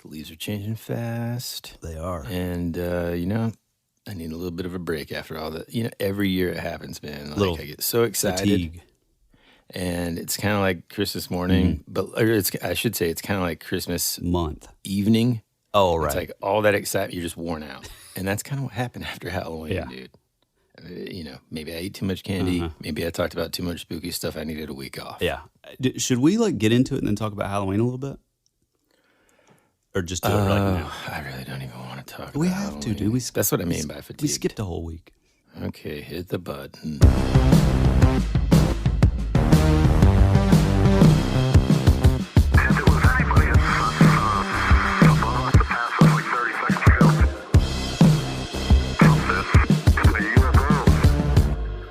The leaves are changing fast. They are. And, I need a little bit of a break after all that. Every year it happens, man. Like, I get so excited. Fatigue. And it's kind of like Christmas morning, I should say it's kind of like Christmas month evening. Oh, right. It's like all that excitement, you're just worn out. And that's kind of what happened after Halloween, dude. Maybe I ate too much candy. Maybe I talked about too much spooky stuff. I needed a week off. Yeah. Should we get into it and then talk about Halloween a little bit? Or just do it right now? I really don't even want to talk about We have Halloween. to, dude. That's what I mean by fatigue. We skipped a whole week. Okay, hit the button.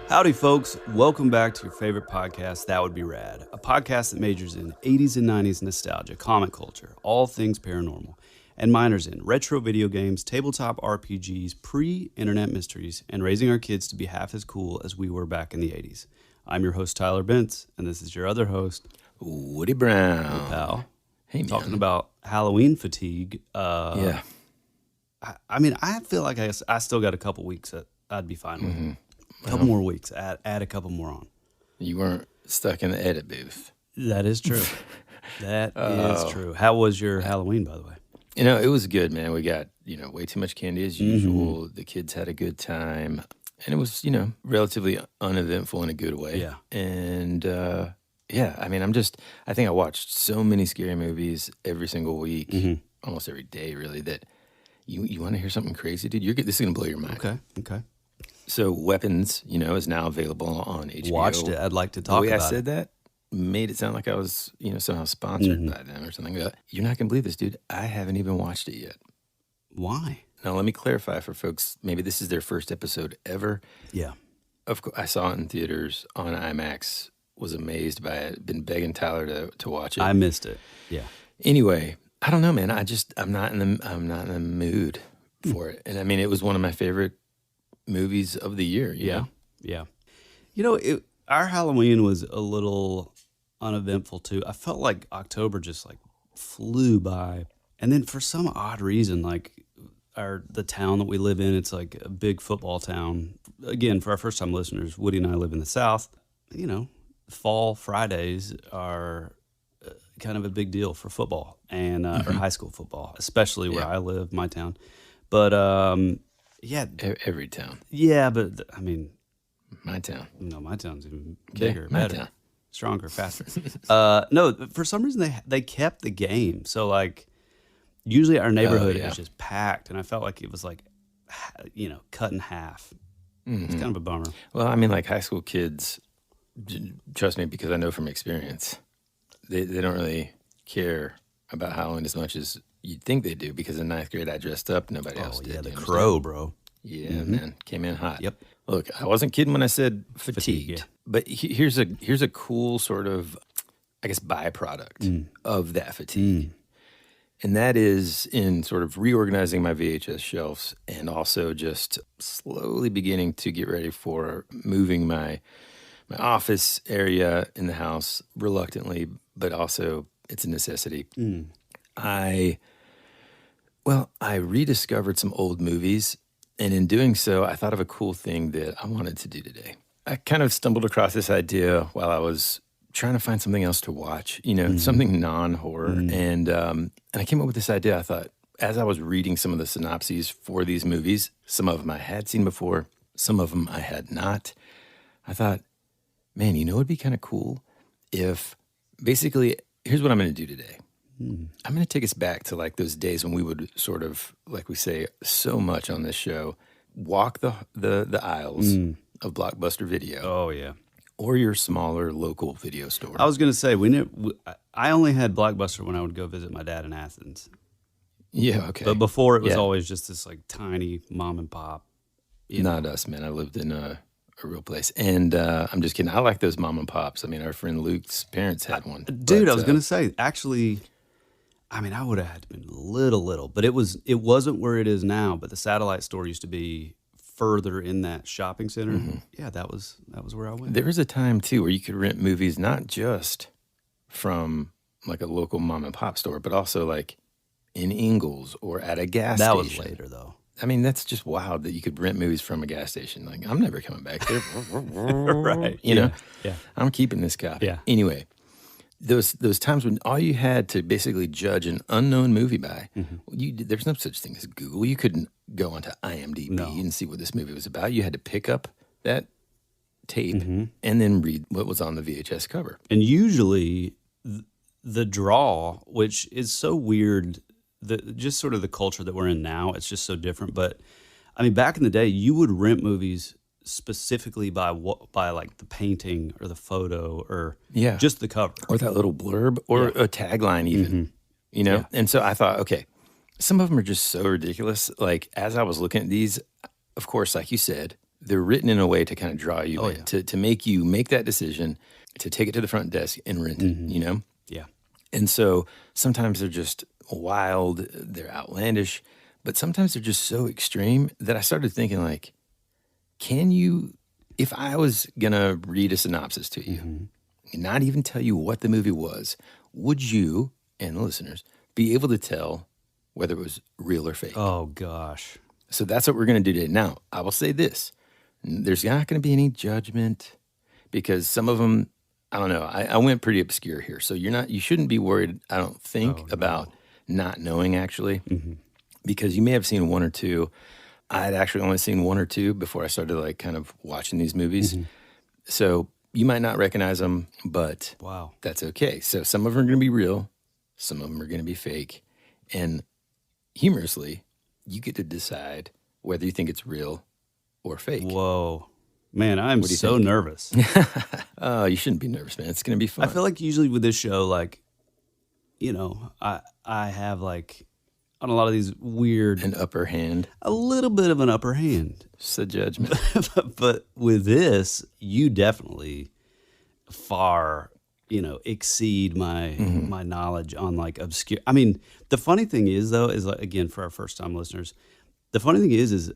Howdy, folks. Welcome back to your favorite podcast, That Would Be Rad, a podcast that majors in 80s and 90s nostalgia, comic culture, all things paranormal, and minors in retro video games, tabletop RPGs, pre-internet mysteries, and raising our kids to be half as cool as we were back in the 80s. I'm your host, Tyler Bentz, and this is your other host, Woody Brown. Hey, pal. Hey, man. Talking about Halloween fatigue. Yeah. I feel like I still got a couple weeks that I'd be fine with. A couple more weeks. Add a couple more on. You weren't stuck in the edit booth. That is true. That is true. How was your Halloween, by the way? It was good, man. We got, way too much candy as usual. The kids had a good time. And it was, relatively uneventful in a good way. Yeah. And, I think I watched so many scary movies every single week, almost every day, really, that you want to hear something crazy, dude? This is going to blow your mind. Okay. So Weapons, is now available on HBO. Watched it. I'd like to talk about it. The way I said that made it sound like I was, somehow sponsored by them or something. You're not going to believe this, dude. I haven't even watched it yet. Why? Now, let me clarify for folks. Maybe this is their first episode ever. Yeah. Of course, I saw it in theaters on IMAX. Was amazed by it. Been begging Tyler to watch it. I missed it. Yeah. Anyway, I don't know, man. I'm not in the mood for it. And it was one of my favorite movies of the year. You know? Yeah. Our Halloween was a little uneventful too. I felt like October just flew by, and then for some odd reason, the town that we live in, it's like a big football town. Again, for our first time listeners, Woody and I live in the South. Fall Fridays are kind of a big deal for football and or high school football, especially where I live, my town. But yeah, every town. Yeah, but my town. No, my town's even bigger, my better, town. Stronger, faster. No, for some reason they kept the game. So usually our neighborhood is just packed, and I felt like it was cut in half. It's kind of a bummer. Well, high school kids, trust me, because I know from experience, they don't really care about Halloween as much as you'd think they do, because in ninth grade I dressed up, nobody else did. Yeah, the crow, bro. Yeah, man, came in hot. Yep. Look, I wasn't kidding when I said fatigued, yeah. But here's a cool sort of, I guess, byproduct of that fatigue. And that is in sort of reorganizing my VHS shelves and also just slowly beginning to get ready for moving my office area in the house reluctantly, but also it's a necessity. I rediscovered some old movies, and in doing so, I thought of a cool thing that I wanted to do today. I kind of stumbled across this idea while I was trying to find something else to watch, something non-horror, and I came up with this idea. I thought, as I was reading some of the synopses for these movies, some of them I had seen before, some of them I had not, I thought, man, it would be kind of cool if, basically, here's what I'm going to do today. I'm going to take us back to those days when we would sort of, like we say so much on this show, walk the aisles of Blockbuster Video. Oh, yeah. Or your smaller local video store. I was going to say, I only had Blockbuster when I would go visit my dad in Athens. Yeah, okay. But before, it was always just this tiny mom and pop. Not us, man. I lived in a real place. And I'm just kidding. I like those mom and pops. Our friend Luke's parents had one. Dude, I was going to say, actually, I would have had to be little, but it wasn't where it is now. But the satellite store used to be further in that shopping center. Yeah, that was where I went. There was a time too where you could rent movies not just from a local mom and pop store, but also in Ingles or at a gas That station. was later, though. I mean, that's just wild that you could rent movies from a gas station. Like, I'm never coming back there. Right. You know? Yeah. I'm keeping this copy. Yeah. Anyway, those times when all you had to basically judge an unknown movie by, there's no such thing as Google. You couldn't go onto IMDb and see what this movie was about. You had to pick up that tape and then read what was on the VHS cover. And usually the draw, which is so weird, just sort of the culture that we're in now, it's just so different. But I mean, back in the day, you would rent movies specifically by like the painting or the photo or just the cover. Or that little blurb or a tagline even, you know? Yeah. And so I thought, okay, some of them are just so ridiculous. Like, as I was looking at these, of course, like you said, they're written in a way to kind of draw you in, to make you make that decision, to take it to the front desk and rent it, you know? Yeah. And so sometimes they're just wild, they're outlandish, but sometimes they're just so extreme that I started thinking, like, can you, if I was going to read a synopsis to you, and not even tell you what the movie was, would you, and the listeners, be able to tell whether it was real or fake? Oh, gosh. So that's what we're going to do today. Now, I will say this. There's not going to be any judgment because some of them, I don't know. I went pretty obscure here. So you shouldn't be worried, I don't think, about not knowing actually, because you may have seen one or two. I had actually only seen one or two before I started like kind of watching these movies. So you might not recognize them, but that's okay. So some of them are going to be real. Some of them are going to be fake. And humorously, you get to decide whether you think it's real or fake. Whoa. Man, I'm so nervous. Oh, you shouldn't be nervous, man. It's going to be fun. I feel like usually with this show, like, you know, I have like on a lot of these weird... An upper hand. A little bit of an upper hand. Just a judgment. But with this, you definitely far, you know, exceed my my knowledge on like obscure... I mean, the funny thing is, though, is like, again, for our first-time listeners, the funny thing is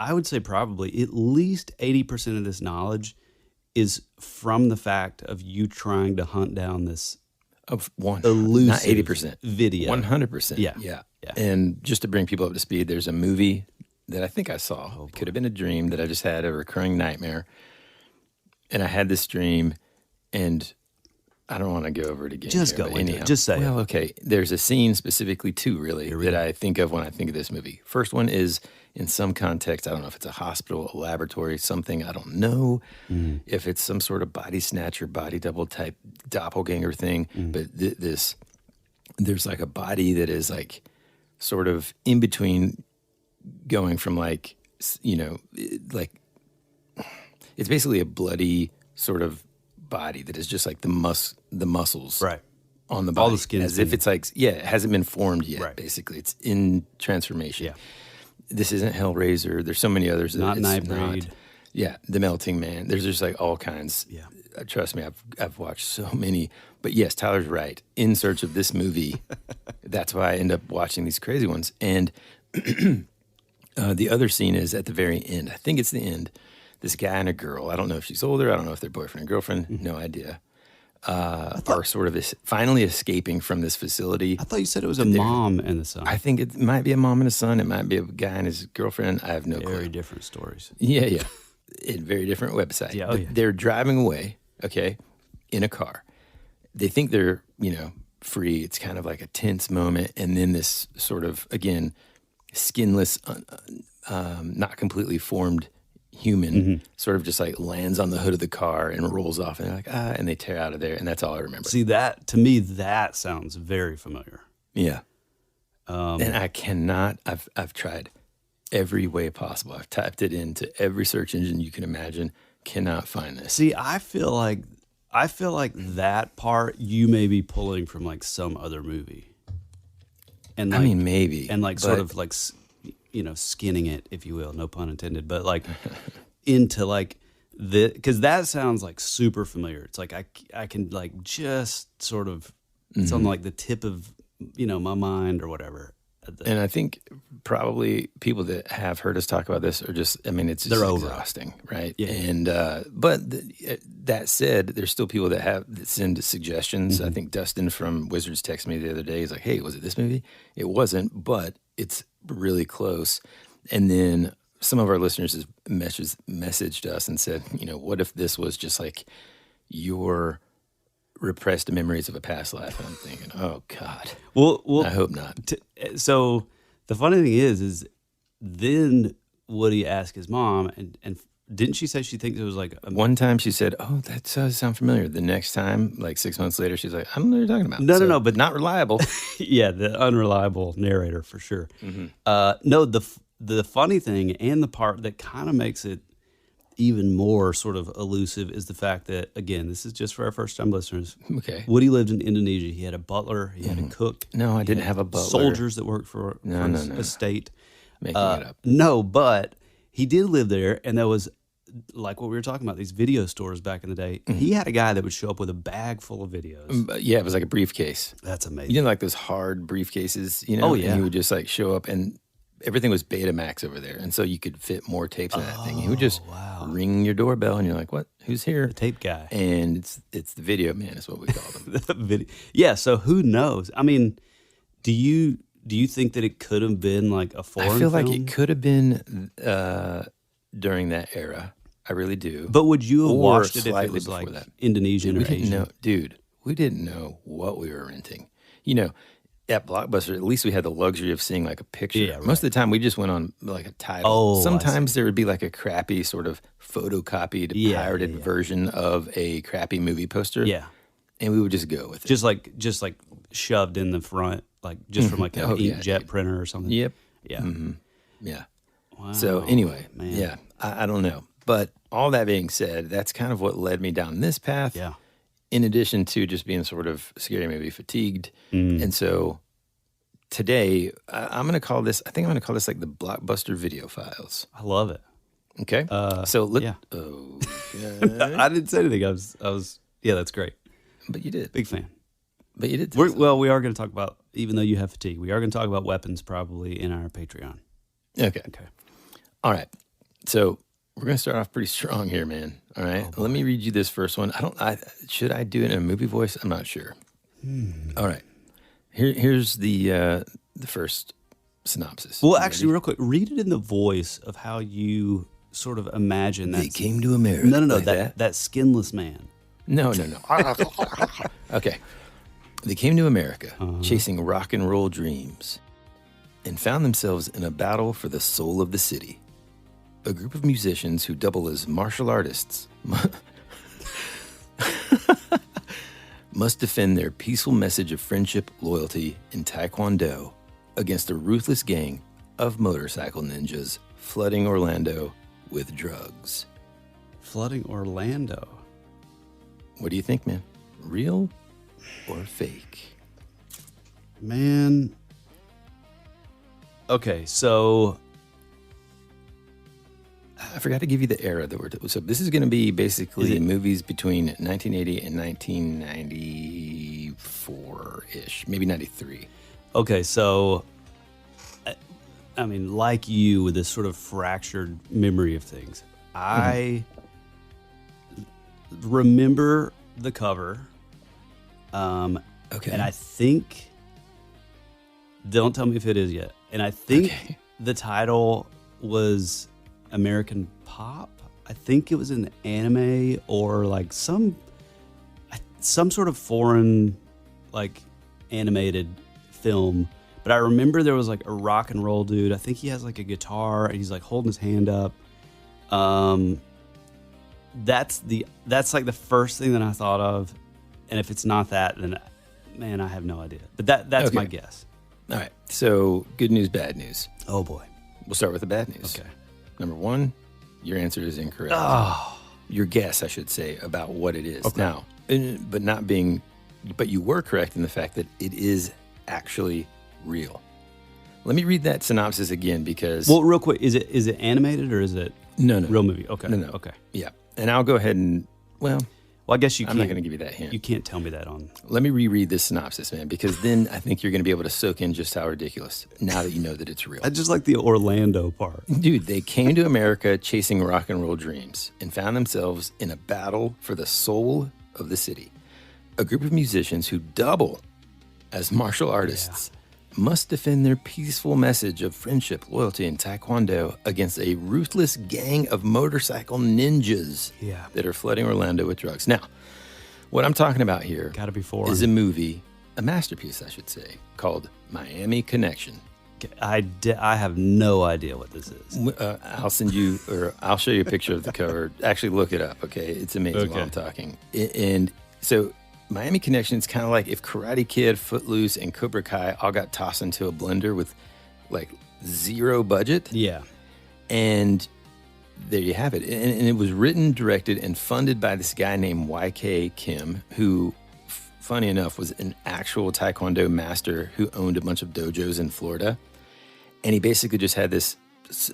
I would say probably at least 80% of this knowledge is from the fact of you trying to hunt down this elusive, not 80%, video. 100%. Yeah. And just to bring people up to speed, there's a movie that I think I saw. It could have been a dream that I just had, a recurring nightmare. And I had this dream, and I don't want to go over it again. Just go into it. Just say it. Well, okay. There's a scene, specifically two, really, that I think of when I think of this movie. First one is, in some context, I don't know if it's a hospital, a laboratory, something, I don't know if it's some sort of body snatcher, body double type doppelganger thing, but there's like a body that is like sort of in between going from like, you know, like it's basically a bloody sort of body that is just like the muscles on the body. All the skin. As if it's like, it hasn't been formed yet, basically. It's in transformation. Yeah. This isn't Hellraiser. There's so many others. Not Nightbreed. Yeah, The Melting Man. There's just like all kinds. Yeah. Trust me, I've watched so many. But yes, Tyler's right. In search of this movie, that's why I end up watching these crazy ones. And the other scene is at the very end. I think it's the end. This guy and a girl. I don't know if she's older. I don't know if they're boyfriend and girlfriend. No idea. Are sort of finally escaping from this facility. I thought you said it was a mom and the son. I think it might be a mom and a son. It might be a guy and his girlfriend. I have no clue. Very different stories. Yeah. In very different website. Yeah, They're driving away, in a car. They think they're, free. It's kind of like a tense moment. And then this sort of, again, skinless, not completely formed human sort of just like lands on the hood of the car and rolls off, and they're like, and they tear out of there, and that's all I remember. See, that to me, that sounds very familiar. Yeah. And I cannot, I've tried every way possible. I've typed it into every search engine you can imagine, cannot find this. See, I feel like that part you may be pulling from like some other movie. And like, I mean, maybe. And like sort of like, skinning it, if you will, no pun intended, but like into like because that sounds like super familiar. It's like I can like just sort of, it's on like the tip of, my mind or whatever. And I think probably people that have heard us talk about this are just, I mean, it's just They're over it. exhausting, right? Yeah. And, that said, there's still people that send suggestions. I think Dustin from Wizards texted me the other day. He's like, hey, was it this movie? It wasn't, but it's really close. And then some of our listeners have messaged us and said, what if this was just like your repressed memories of a past life? And I'm thinking, oh God, Well, I hope not. So the funny thing is then Woody asked his mom, and didn't she say she thinks it was like One time she said, oh, that does sound familiar. The next time, like 6 months later, she's like, I don't know what you're talking about. No, but not reliable. yeah, the unreliable narrator for sure. No, the funny thing and the part that kind of makes it even more sort of elusive is the fact that, again, this is just for our first-time listeners. Okay. Woody lived in Indonesia. He had a butler. He had a cook. No, I didn't have a butler. Soldiers that worked for his estate. Making it up. No, but he did live there, and there was, like what we were talking about, these video stores back in the day. He had a guy that would show up with a bag full of videos. Yeah, it was like a briefcase. That's amazing. You know, like those hard briefcases, Oh, yeah. And he would just like show up, and everything was Betamax over there. And so you could fit more tapes in that thing. He would just ring your doorbell, and you're like, what? Who's here? The tape guy. And it's the video man is what we call them. Yeah, so who knows? I mean, do you think that it could have been like a foreign I feel like film? it could have been during that era. I really do. But would you have Or watched it if it slightly was before like that. Indonesian we or didn't Asian? know, dude. We didn't know what we were renting. At Blockbuster, at least we had the luxury of seeing like a picture. Yeah, right. Most of the time, we just went on like a title. Oh, I Sometimes there would be like a crappy sort of photocopied, Yeah, pirated yeah. version of a crappy movie poster. Yeah, And we would just go with it. just like shoved in the front, like just from like an Oh, yeah, inkjet dude. printer or something. Yep. Yeah. Yeah. Wow, So anyway, man. yeah, I don't know. But all that being said, that's kind of what led me down this path. Yeah. In addition to just being sort of scary movie fatigued. And so today, I'm going to call this, I think I'm going to call this like the Blockbuster video files. I love it. Okay. So look. yeah. Okay. I didn't say anything. I was. Yeah, that's great. But you did. Big fan. But you did. We are going to talk about, even though you have fatigue, we are going to talk about weapons probably in our Patreon. Okay. Okay. All right. So we're going to start off pretty strong here, man. All right. Let me read you this first one. Should I do it in a movie voice? I'm not sure. All right. Here's the first synopsis. Well, You actually, ready? real quick, read it in the voice of how you sort of imagine that. They came to America. No, like that skinless man. No. Okay. They came to America chasing rock and roll dreams and found themselves in a battle for the soul of the city. A group of musicians who double as martial artists must defend their peaceful message of friendship, loyalty, and taekwondo against a ruthless gang of motorcycle ninjas flooding Orlando with drugs. Flooding Orlando. What do you think, man? Real or fake? Man. Okay, so I forgot to give you the era that we're so this is going to be basically Is it- movies between 1980 and 1994-ish, maybe 93. okay, so I mean, like you with this sort of fractured memory of things, I remember the cover. Okay. And I think, don't tell me if it is yet. And I think Okay. the title was American Pop. I think it was an anime or like some sort of foreign like animated film. But I remember there was like a rock and roll dude. I think he has like a guitar and he's like holding his hand up. That's like the first thing that I thought of. And if it's not that, then man, I have no idea. But that's my Okay. guess. All right. So good news, bad news. Oh boy. We'll start with the bad news. Okay. Number one, your answer is incorrect. Oh. Your guess, I should say, about what it is. Okay. Now, but you were correct in the fact that it is actually real. Let me read that synopsis again because Well, real quick, is it animated or is it no, real movie? Okay. No. Okay. Yeah. And I'll go ahead and, well, Well, I guess you I'm can't. not going to give you that hint. You can't tell me that on. Let me reread this synopsis, man, because then I think you're going to be able to soak in just how ridiculous, now that you know that it's real. I just like the Orlando part. Dude, they came to America chasing rock and roll dreams and found themselves in a battle for the soul of the city. A group of musicians who double as martial artists must defend their peaceful message of friendship, loyalty, and taekwondo against a ruthless gang of motorcycle ninjas that are flooding Orlando with drugs. Now, what I'm talking about here Gotta be foreign. is a movie, a masterpiece, I should say, called Miami Connection. I have no idea what this is. I'll send you, or I'll show you a picture of the cover. Actually, look it up, okay? It's amazing while I'm talking. And so Miami Connection is kind of like if Karate Kid, Footloose, and Cobra Kai all got tossed into a blender with like zero budget. Yeah. And there you have it. And it was written, directed, and funded by this guy named YK Kim, who, funny enough, was an actual Taekwondo master who owned a bunch of dojos in Florida. And he basically just had this,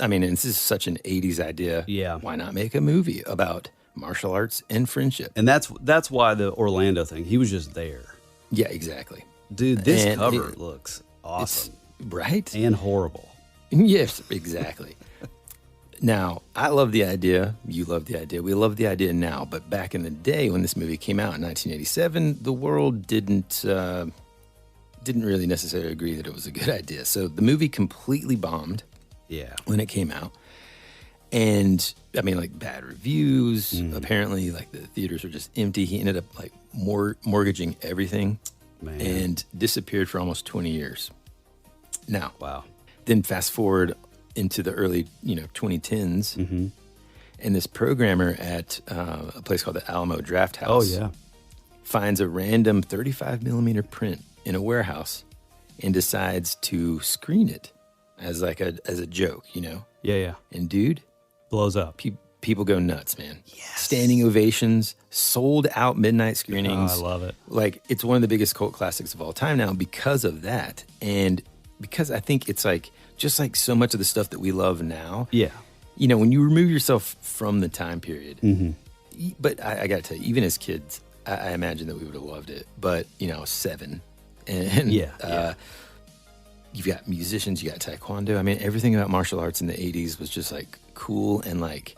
I mean, and this is such an 80s idea. Yeah. Why not make a movie about martial arts and friendship? And that's why the Orlando thing, he was just there. Yeah, exactly. Dude, this cover looks awesome. Right? And horrible. Yes, exactly. Now, I love the idea. You love the idea. We love the idea now. But back in the day when this movie came out in 1987, the world didn't really necessarily agree that it was a good idea. So the movie completely bombed when it came out. And I mean, like bad reviews. Apparently, like the theaters were just empty. He ended up like mortgaging everything and disappeared for almost 20 years. Now, then fast forward into the early 2010s, and this programmer at a place called the Alamo Draft House finds a random 35 millimeter print in a warehouse and decides to screen it as like as a joke, And dude, blows up. People go nuts, man. Yes. Standing ovations, sold out midnight screenings. Oh, I love it. Like, it's one of the biggest cult classics of all time now because of that. And because I think it's like, just like so much of the stuff that we love now. Yeah. When you remove yourself from the time period, but I got to tell you, even as kids, I imagine that we would have loved it. But, 7. And you've got musicians, you got taekwondo. I mean, everything about martial arts in the 80s was just like cool and like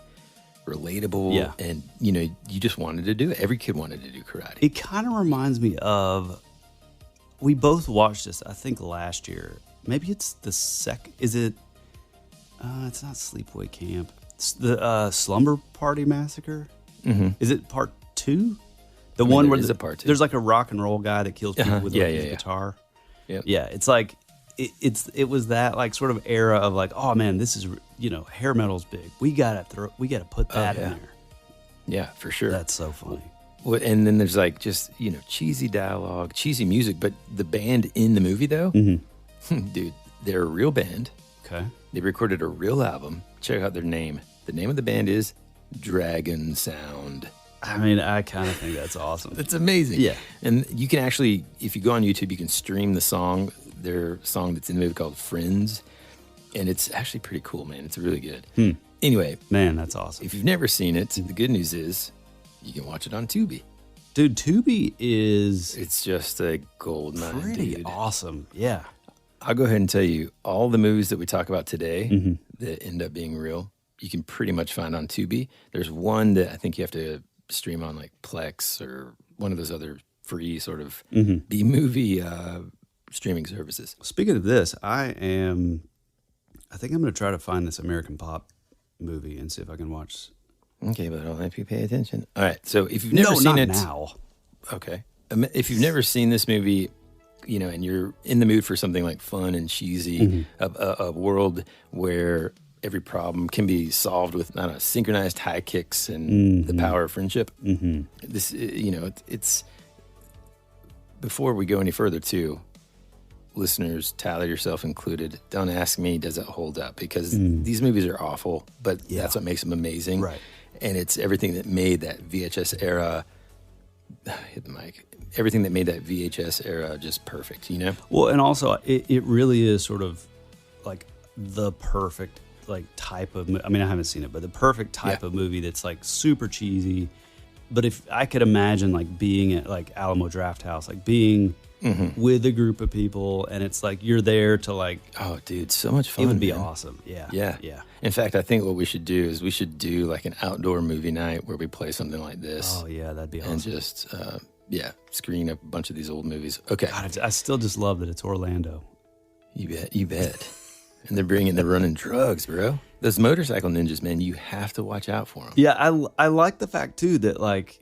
relatable. Yeah. And, you just wanted to do it. Every kid wanted to do karate. It kind of reminds me of, we both watched this, I think last year. Maybe it's the second, is it, it's not Sleepaway Camp. It's the Slumber Party Massacre. Is it part 2? The one where there's like a rock and roll guy that kills people with his guitar. Yeah, it's like, it was that like sort of era of like, oh man, this is, hair metal's big. We gotta put that in there. Yeah, for sure. That's so funny. Well, and then there's like just cheesy dialogue, cheesy music, but the band in the movie though, dude, they're a real band. Okay, they recorded a real album. Check out their name. The name of the band is Dragon Sound. I mean, I kind of think that's awesome. It's amazing. Yeah, and you can actually, if you go on YouTube, you can stream the song. Their song that's in the movie called Friends, and it's actually pretty cool, man. It's really good. Anyway, man, that's awesome. If you've never seen it, the good news is you can watch it on Tubi. Dude, Tubi it's just a gold mine. Pretty awesome. Yeah. I'll go ahead and tell you all the movies that we talk about today that end up being real, you can pretty much find on Tubi. There's one that I think you have to stream on like Plex or one of those other free sort of B-movie streaming services. Speaking of this, I think I'm going to try to find this American Pop movie and see if I can watch. Okay, but I'll have you pay attention. All right, so if you've never seen it now. Okay, if you've never seen this movie, and you're in the mood for something like fun and cheesy, a world where every problem can be solved with synchronized high kicks and the power of friendship. This, it's before we go any further, too. Listeners, Tyler, yourself included, don't ask me, does it hold up? Because these movies are awful, but that's what makes them amazing. Right. And it's everything that made that VHS era, hit the mic, everything that made that VHS era just perfect, Well, and also, it really is sort of like the perfect like type of, I mean, I haven't seen it, but the perfect type of movie that's like super cheesy But if I could imagine like being at like Alamo Draft House, like being with a group of people, and it's like you're there to like, oh, dude, so much fun. it would be man. awesome. Yeah. Yeah. In fact, I think what we should do is we should do like an outdoor movie night where we play something like this. Oh yeah, that'd be awesome. And just screen a bunch of these old movies. Okay. God, I still just love that it's Orlando. You bet. And they're running drugs, bro. Those motorcycle ninjas, man, you have to watch out for them. Yeah, I like the fact too that like,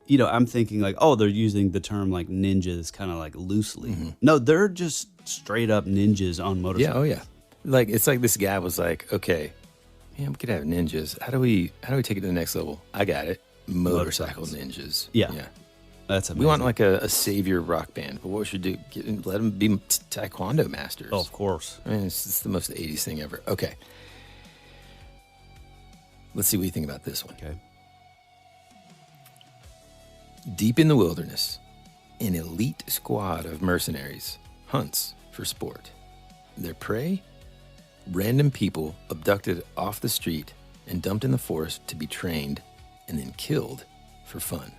you know, I'm thinking like, oh, they're using the term like ninjas kind of like loosely. No, they're just straight up ninjas on motorcycles. Yeah, oh yeah. Like it's like this guy was like, okay, yeah, we could have ninjas. How do we take it to the next level? I got it. Motorcycle ninjas. Yeah. That's amazing. We want like a savior rock band, but what we should do, let them be taekwondo masters. Oh, of course. I mean, it's the most 80s thing ever. Okay. Let's see what you think about this one. Okay. Deep in the wilderness, an elite squad of mercenaries hunts for sport. Their prey? Random people abducted off the street and dumped in the forest to be trained and then killed for fun.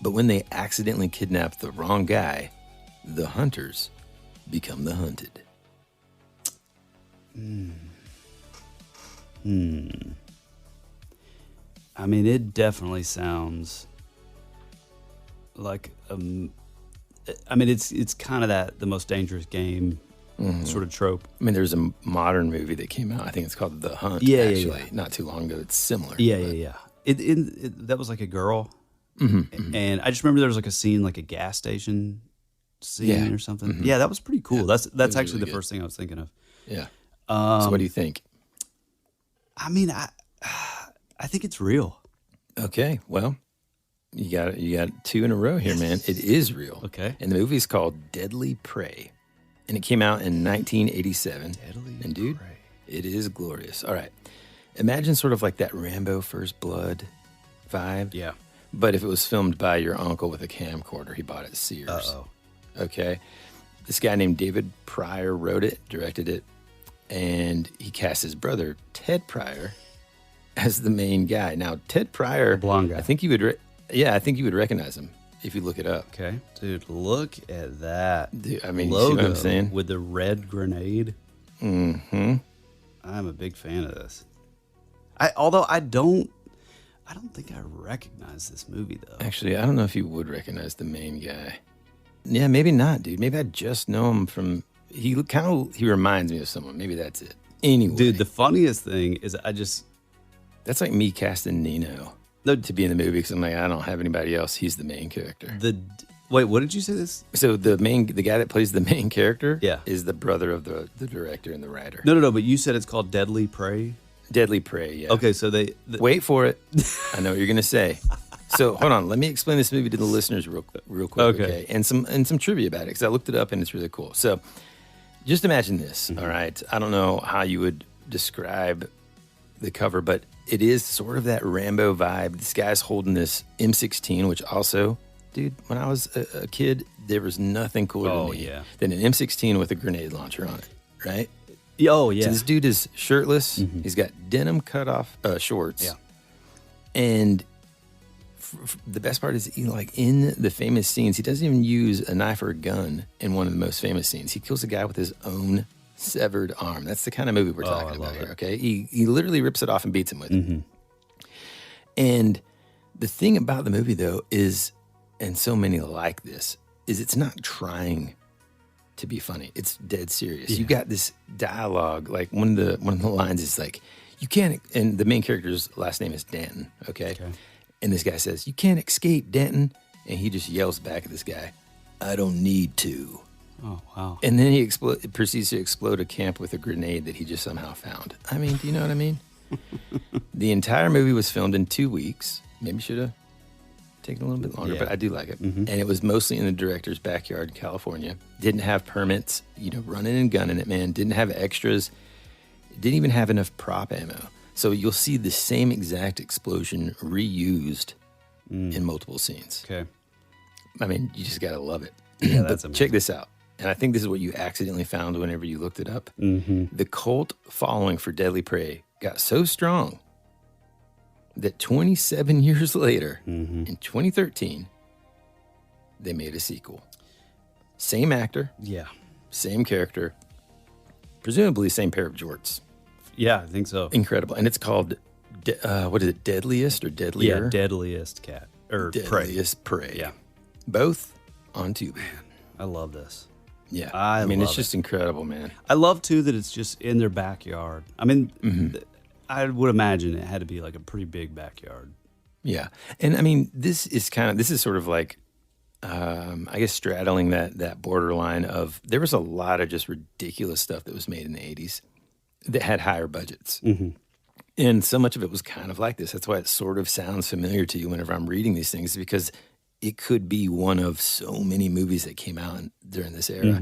But when they accidentally kidnap the wrong guy, the hunters become the hunted. I mean, it definitely sounds like I mean, it's kind of the most dangerous game sort of trope. I mean, there's a modern movie that came out. I think it's called The Hunt. Yeah. Not too long ago. It's similar. Yeah. That was like a girl, and I just remember there was like a scene, like a gas station scene or something. Yeah, that was pretty cool. Yeah, that's actually really the good. first thing I was thinking of. Yeah. So what do you think? I mean, I think it's real. Okay, well, you got two in a row here, man. It is real. Okay. And the movie is called Deadly Prey. And it came out in 1987. Deadly and dude, Prey. It is glorious. All right. Imagine sort of like that Rambo First Blood vibe. Yeah. But if it was filmed by your uncle with a camcorder he bought at Sears. Uh-oh. Okay. This guy named David Pryor wrote it, directed it, and he cast his brother, Ted Pryor, as the main guy. Now, Ted Pryor, The blonde guy. I think you would I think you would recognize him if you look it up. Okay. Dude, look at that. Dude, I mean, logo you see what I'm saying? with the red grenade. Mm-hmm. I'm a big fan of this. Although I don't think I recognize this movie though. Actually, I don't know if you would recognize the main guy. Yeah, maybe not, dude. Maybe I just know him from. He reminds me of someone. Maybe that's it. Anyway, Dude, the funniest thing is that's like me casting Nino to be in the movie because I'm like, I don't have anybody else. He's the main character. Wait, what did you say this? So the guy that plays the main character, Yeah. is the brother of the director and the writer. No, but you said it's called Deadly Prey. Deadly Prey. Yeah. Okay, so Wait for it. I know what you're gonna say. So hold on. Let me explain this movie to the listeners real quick. Okay. And some trivia about it because I looked it up and it's really cool. So just imagine this. All right. I don't know how you would describe the cover, but it is sort of that Rambo vibe. This guy's holding this M16, which also, dude, when I was a kid, there was nothing cooler to me than an M16 with a grenade launcher on it, right? Oh, yeah. So this dude is shirtless. He's got denim cut off shorts. Yeah. And the best part is, in the famous scenes, he doesn't even use a knife or a gun in one of the most famous scenes. He kills a guy with his own severed arm. That's the kind of movie we're talking about here, okay? He literally rips it off and beats him with it. And the thing about the movie, though, is, and so many like this, is it's not trying to be funny. It's dead serious. You got this dialogue, like one of the lines is like, you can't, and the main character's last name is Danton, okay? And this guy says, you can't escape, Danton. And he just yells back at this guy, I don't need to. Oh, wow. And then he proceeds to explode a camp with a grenade that he just somehow found. I mean, do you know what I mean? The entire movie was filmed in 2 weeks. Maybe should have taken a little bit longer, but I do like it. And it was mostly in the director's backyard in California. Didn't have permits, running and gunning it, man. Didn't have extras. Didn't even have enough prop ammo. So you'll see the same exact explosion reused in multiple scenes. Okay. I mean, you just got to love it. Yeah, But that's amazing. check this out. And I think this is what you accidentally found whenever you looked it up. The cult following for Deadly Prey got so strong that 27 years later, in 2013, they made a sequel. Same actor, Yeah. same character, presumably same pair of jorts. Yeah, I think so. Incredible. And it's called, what is it, Deadliest or Deadlier? Yeah, Deadliest Cat. Or Prey. Deadliest Prey. Yeah. Both on Tubi. I love this. Yeah. I mean, love it's just incredible, man. I love, too, that it's just in their backyard. I mean, I would imagine it had to be like a pretty big backyard. Yeah. And I mean, this is sort of like, I guess straddling that borderline of, there was a lot of just ridiculous stuff that was made in the 80s that had higher budgets. And so much of it was kind of like this. That's why it sort of sounds familiar to you whenever I'm reading these things, because it could be one of so many movies that came out during this era.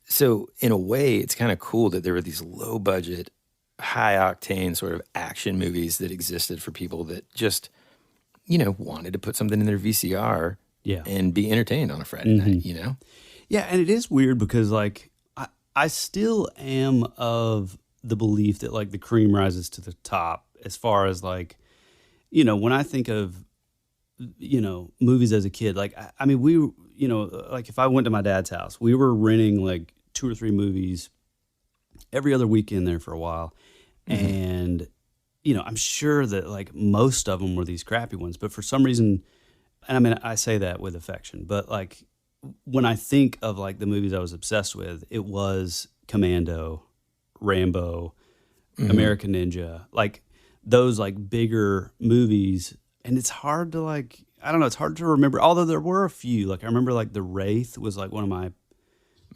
So in a way, it's kind of cool that there were these low budget, high octane sort of action movies that existed for people that just, wanted to put something in their VCR and be entertained on a Friday night, Yeah, and it is weird because, like, I still am of the belief that, like, the cream rises to the top as far as, like, when I think of, movies as a kid, like, I mean, we, like, if I went to my dad's house, we were renting, like, 2 or 3 movies every other weekend there for a while. And, I'm sure that, like, most of them were these crappy ones, but for some reason, and I mean, I say that with affection, but, like, when I think of, like, the movies I was obsessed with, it was Commando, Rambo, American Ninja, like, those, like, bigger movies. And it's hard to, like, I don't know, it's hard to remember, although there were a few. Like, I remember, like, The Wraith was, like, one of my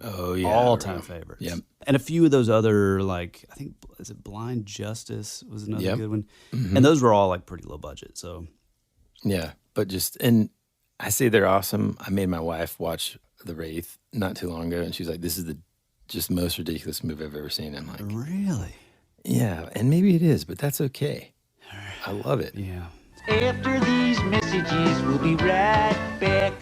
all-time favorites. Yep. And a few of those other, like, I think, is it Blind Justice was another good one? And those were all, like, pretty low budget, so. Yeah, but and I say they're awesome. I made my wife watch The Wraith not too long ago, and she's like, this is the just most ridiculous movie I've ever seen. I'm like, really? Yeah, and maybe it is, but that's okay. I love it. Yeah. After these messages, we'll be right back.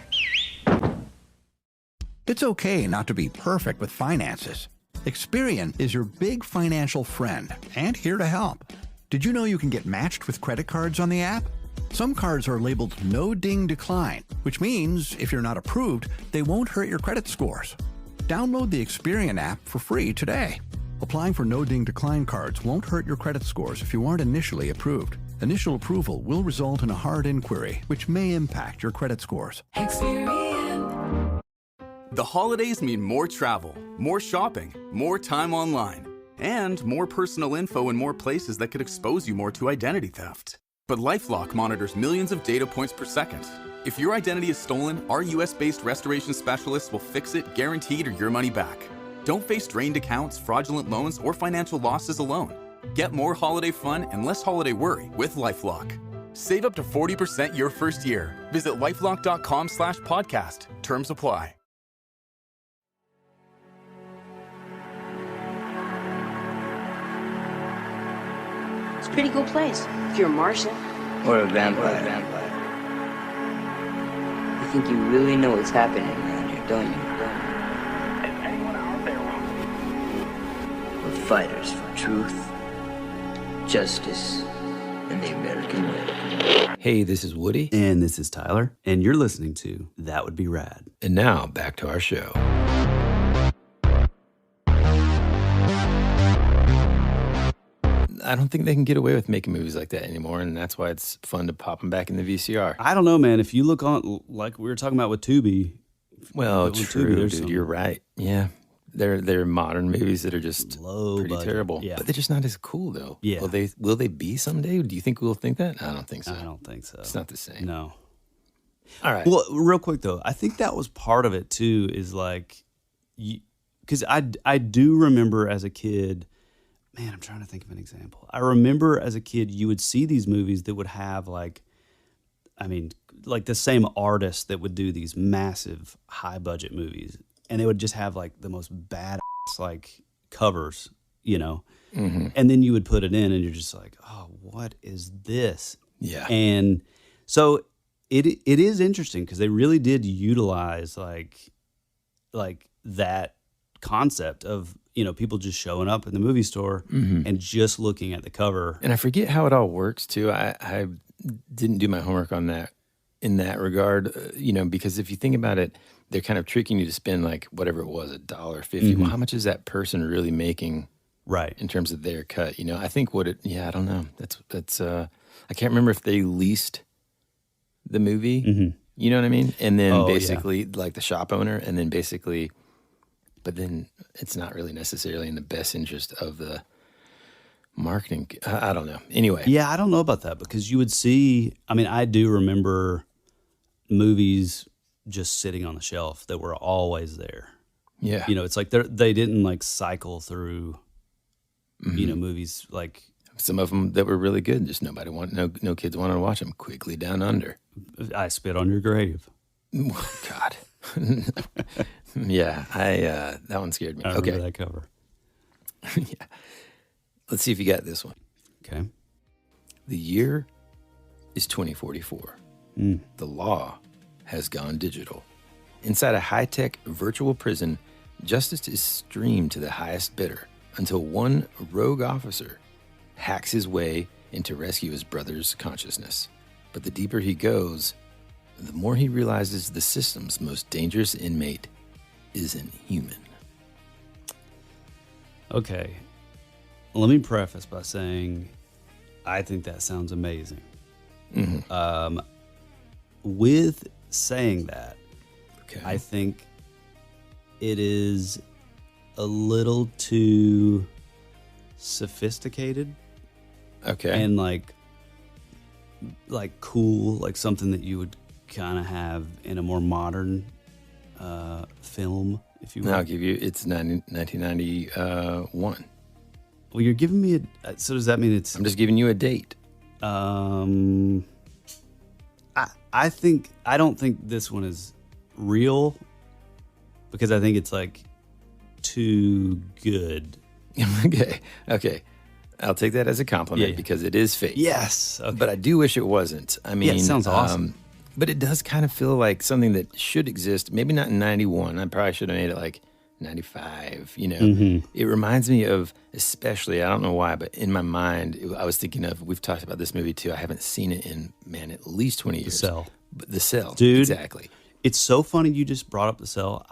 It's okay not to be perfect with finances. Experian is your big financial friend and here to help. Did you know you can get matched with credit cards on the app? Some cards are labeled no ding decline, which means if you're not approved, they won't hurt your credit scores. Download the Experian app for free today. Applying for no ding decline cards won't hurt your credit scores if you aren't initially approved. Initial approval will result in a hard inquiry, which may impact your credit scores. Experian. The holidays mean more travel, more shopping, more time online, and more personal info in more places that could expose you more to identity theft. But LifeLock monitors millions of data points per second. If your identity is stolen, our US-based restoration specialists will fix it, guaranteed, or your money back. Don't face drained accounts, fraudulent loans, or financial losses alone. Get more holiday fun and less holiday worry with LifeLock. Save up to 40% your first year. Visit lifelock.com/podcast. Terms apply. It's a pretty cool place if you're a Martian. Or a vampire. You think you really know what's happening around here, don't you? Is anyone out there? We're fighters for truth, justice, and the American way. Hey, this is Woody. And this is Tyler, and you're listening to That Would Be Rad. And now, back to our show. I don't think they can get away with making movies like that anymore, and that's why it's fun to pop them back in the VCR. I don't know, man. If you look on, like we were talking about with Tubi. Well, with true, Tubi, there's dude. some You're right. Yeah. They're modern movies that are just low pretty budget. terrible. Yeah. But they're just not as cool, though. Yeah. Will they be someday? Do you think we'll think that? I don't think so. I don't think so. It's not the same. No. All right. Well, real quick, though, I think that was part of it, too, is like, because I do remember as a kid, man, I'm trying to think of an example. I remember as a kid, you would see these movies that would have like the same artist that would do these massive high budget movies. And they would just have like the most badass like covers, and then you would put it in and you're just like, oh, what is this? Yeah. And so it is interesting because they really did utilize like that concept of, people just showing up in the movie store and just looking at the cover. And I forget how it all works too. I didn't do my homework on that in that regard, because if you think about it, they're kind of tricking you to spend like whatever it was, $1.50. Well, how much is that person really making? Right. In terms of their cut, I think I don't know. That's I can't remember if they leased the movie. You know what I mean? And then basically like the shop owner, and then basically, but then it's not really necessarily in the best interest of the marketing. I don't know. Anyway. Yeah, I don't know about that, because you would see, I do remember movies just sitting on the shelf that were always there. Yeah. It's like they didn't like cycle through, movies like. Some of them that were really good, just no kids wanted to watch them. Quickly Down Under. I Spit on Your Grave. God. Yeah, that one scared me. I remember that cover. Yeah. Let's see if you got this one. Okay. The year is 2044. The law has gone digital. Inside a high-tech virtual prison, justice is streamed to the highest bidder until one rogue officer hacks his way in to rescue his brother's consciousness. But the deeper he goes, the more he realizes the system's most dangerous inmate isn't human. Okay. Let me preface by saying I think that sounds amazing. With saying that, Okay. I think it is a little too sophisticated. Okay. And like cool, like something that you would kind of have in a more modern film, if you will. I'll give you, it's 1991. Well, you're giving me so does that mean it's... I'm just giving you a date. I don't think this one is real, because I think it's like too good. Okay. I'll take that as a compliment because it is fake. Yes. Okay. But I do wish it wasn't. I mean, it sounds awesome. But it does kind of feel like something that should exist. Maybe not in 91. I probably should have made it like 95. It reminds me of, especially, I don't know why, but in my mind, I was thinking of, we've talked about this movie too. I haven't seen it in, at least 20 years. The Cell. But The Cell. Dude. Exactly. It's so funny you just brought up The Cell.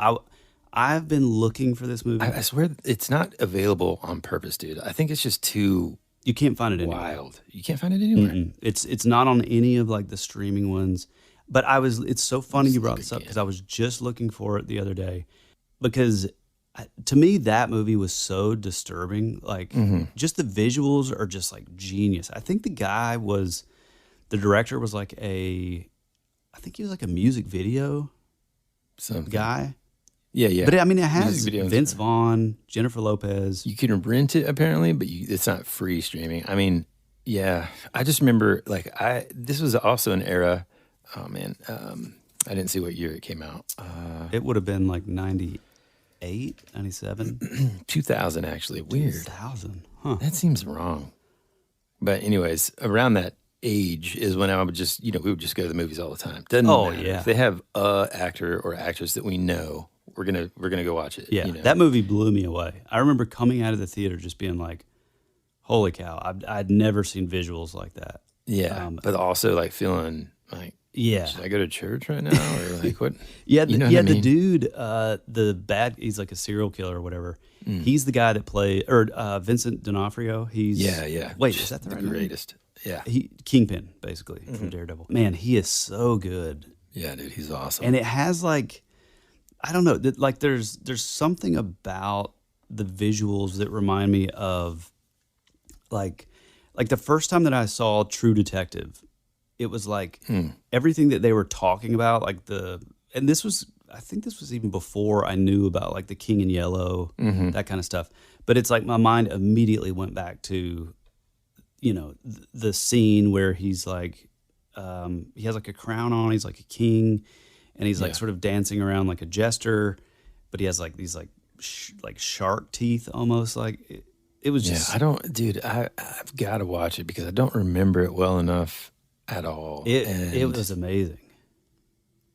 I've been looking for this movie. I swear it's not available on purpose, dude. I think it's just too... You can't find it anywhere. Wild. You can't find it anywhere. It's not on any of like the streaming ones. But it's so funny you brought this up, because I was just looking for it the other day, because to me that movie was so disturbing. Like just the visuals are just like genius. I think the director was like I think he was like a music video guy. Yeah. But it has Vince Vaughn, Jennifer Lopez. You can rent it apparently, but it's not free streaming. I mean, yeah. I just remember this was also an era. Oh man, I didn't see what year it came out. It would have been like 98, 97. 2000 actually. Weird. 2000. Huh. That seems wrong. But anyways, around that age is when I would just, we would just go to the movies all the time. Doesn't matter. Yeah. If they have a actor or actress that we know, we're gonna go watch it. Yeah, that movie blew me away. I remember coming out of the theater just being like, "Holy cow!" I'd never seen visuals like that. Yeah, but also like feeling like, should I go to church right now, or like what? The dude, the bad, he's like a serial killer or whatever. He's the guy that played, Vincent D'Onofrio. He's Wait, is that the right greatest? Name? Yeah, Kingpin basically from Daredevil. Man, he is so good. Yeah, dude, he's awesome. And it has like, I don't know, like there's something about the visuals that remind me of like the first time that I saw True Detective. It was like everything that they were talking about, like I think this was even before I knew about like the King in Yellow, that kind of stuff. But it's like my mind immediately went back to, the scene where he's like, he has like a crown on, he's like a king, and he's like sort of dancing around like a jester, but he has like these like shark teeth almost. Like it was just. I don't, dude. I've got to watch it because I don't remember it well enough at all. It was amazing.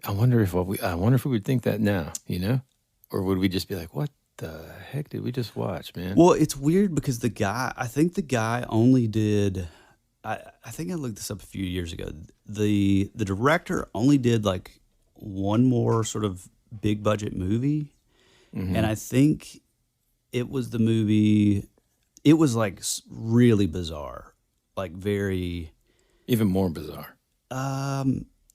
I wonder if we would think that now, or would we just be like, what the heck did we just watch, man? Well, it's weird because I think the guy only did. I think I looked this up a few years ago. The director only did like one more sort of big budget movie, and I think it was the movie. It was like really bizarre, like very Even more bizarre.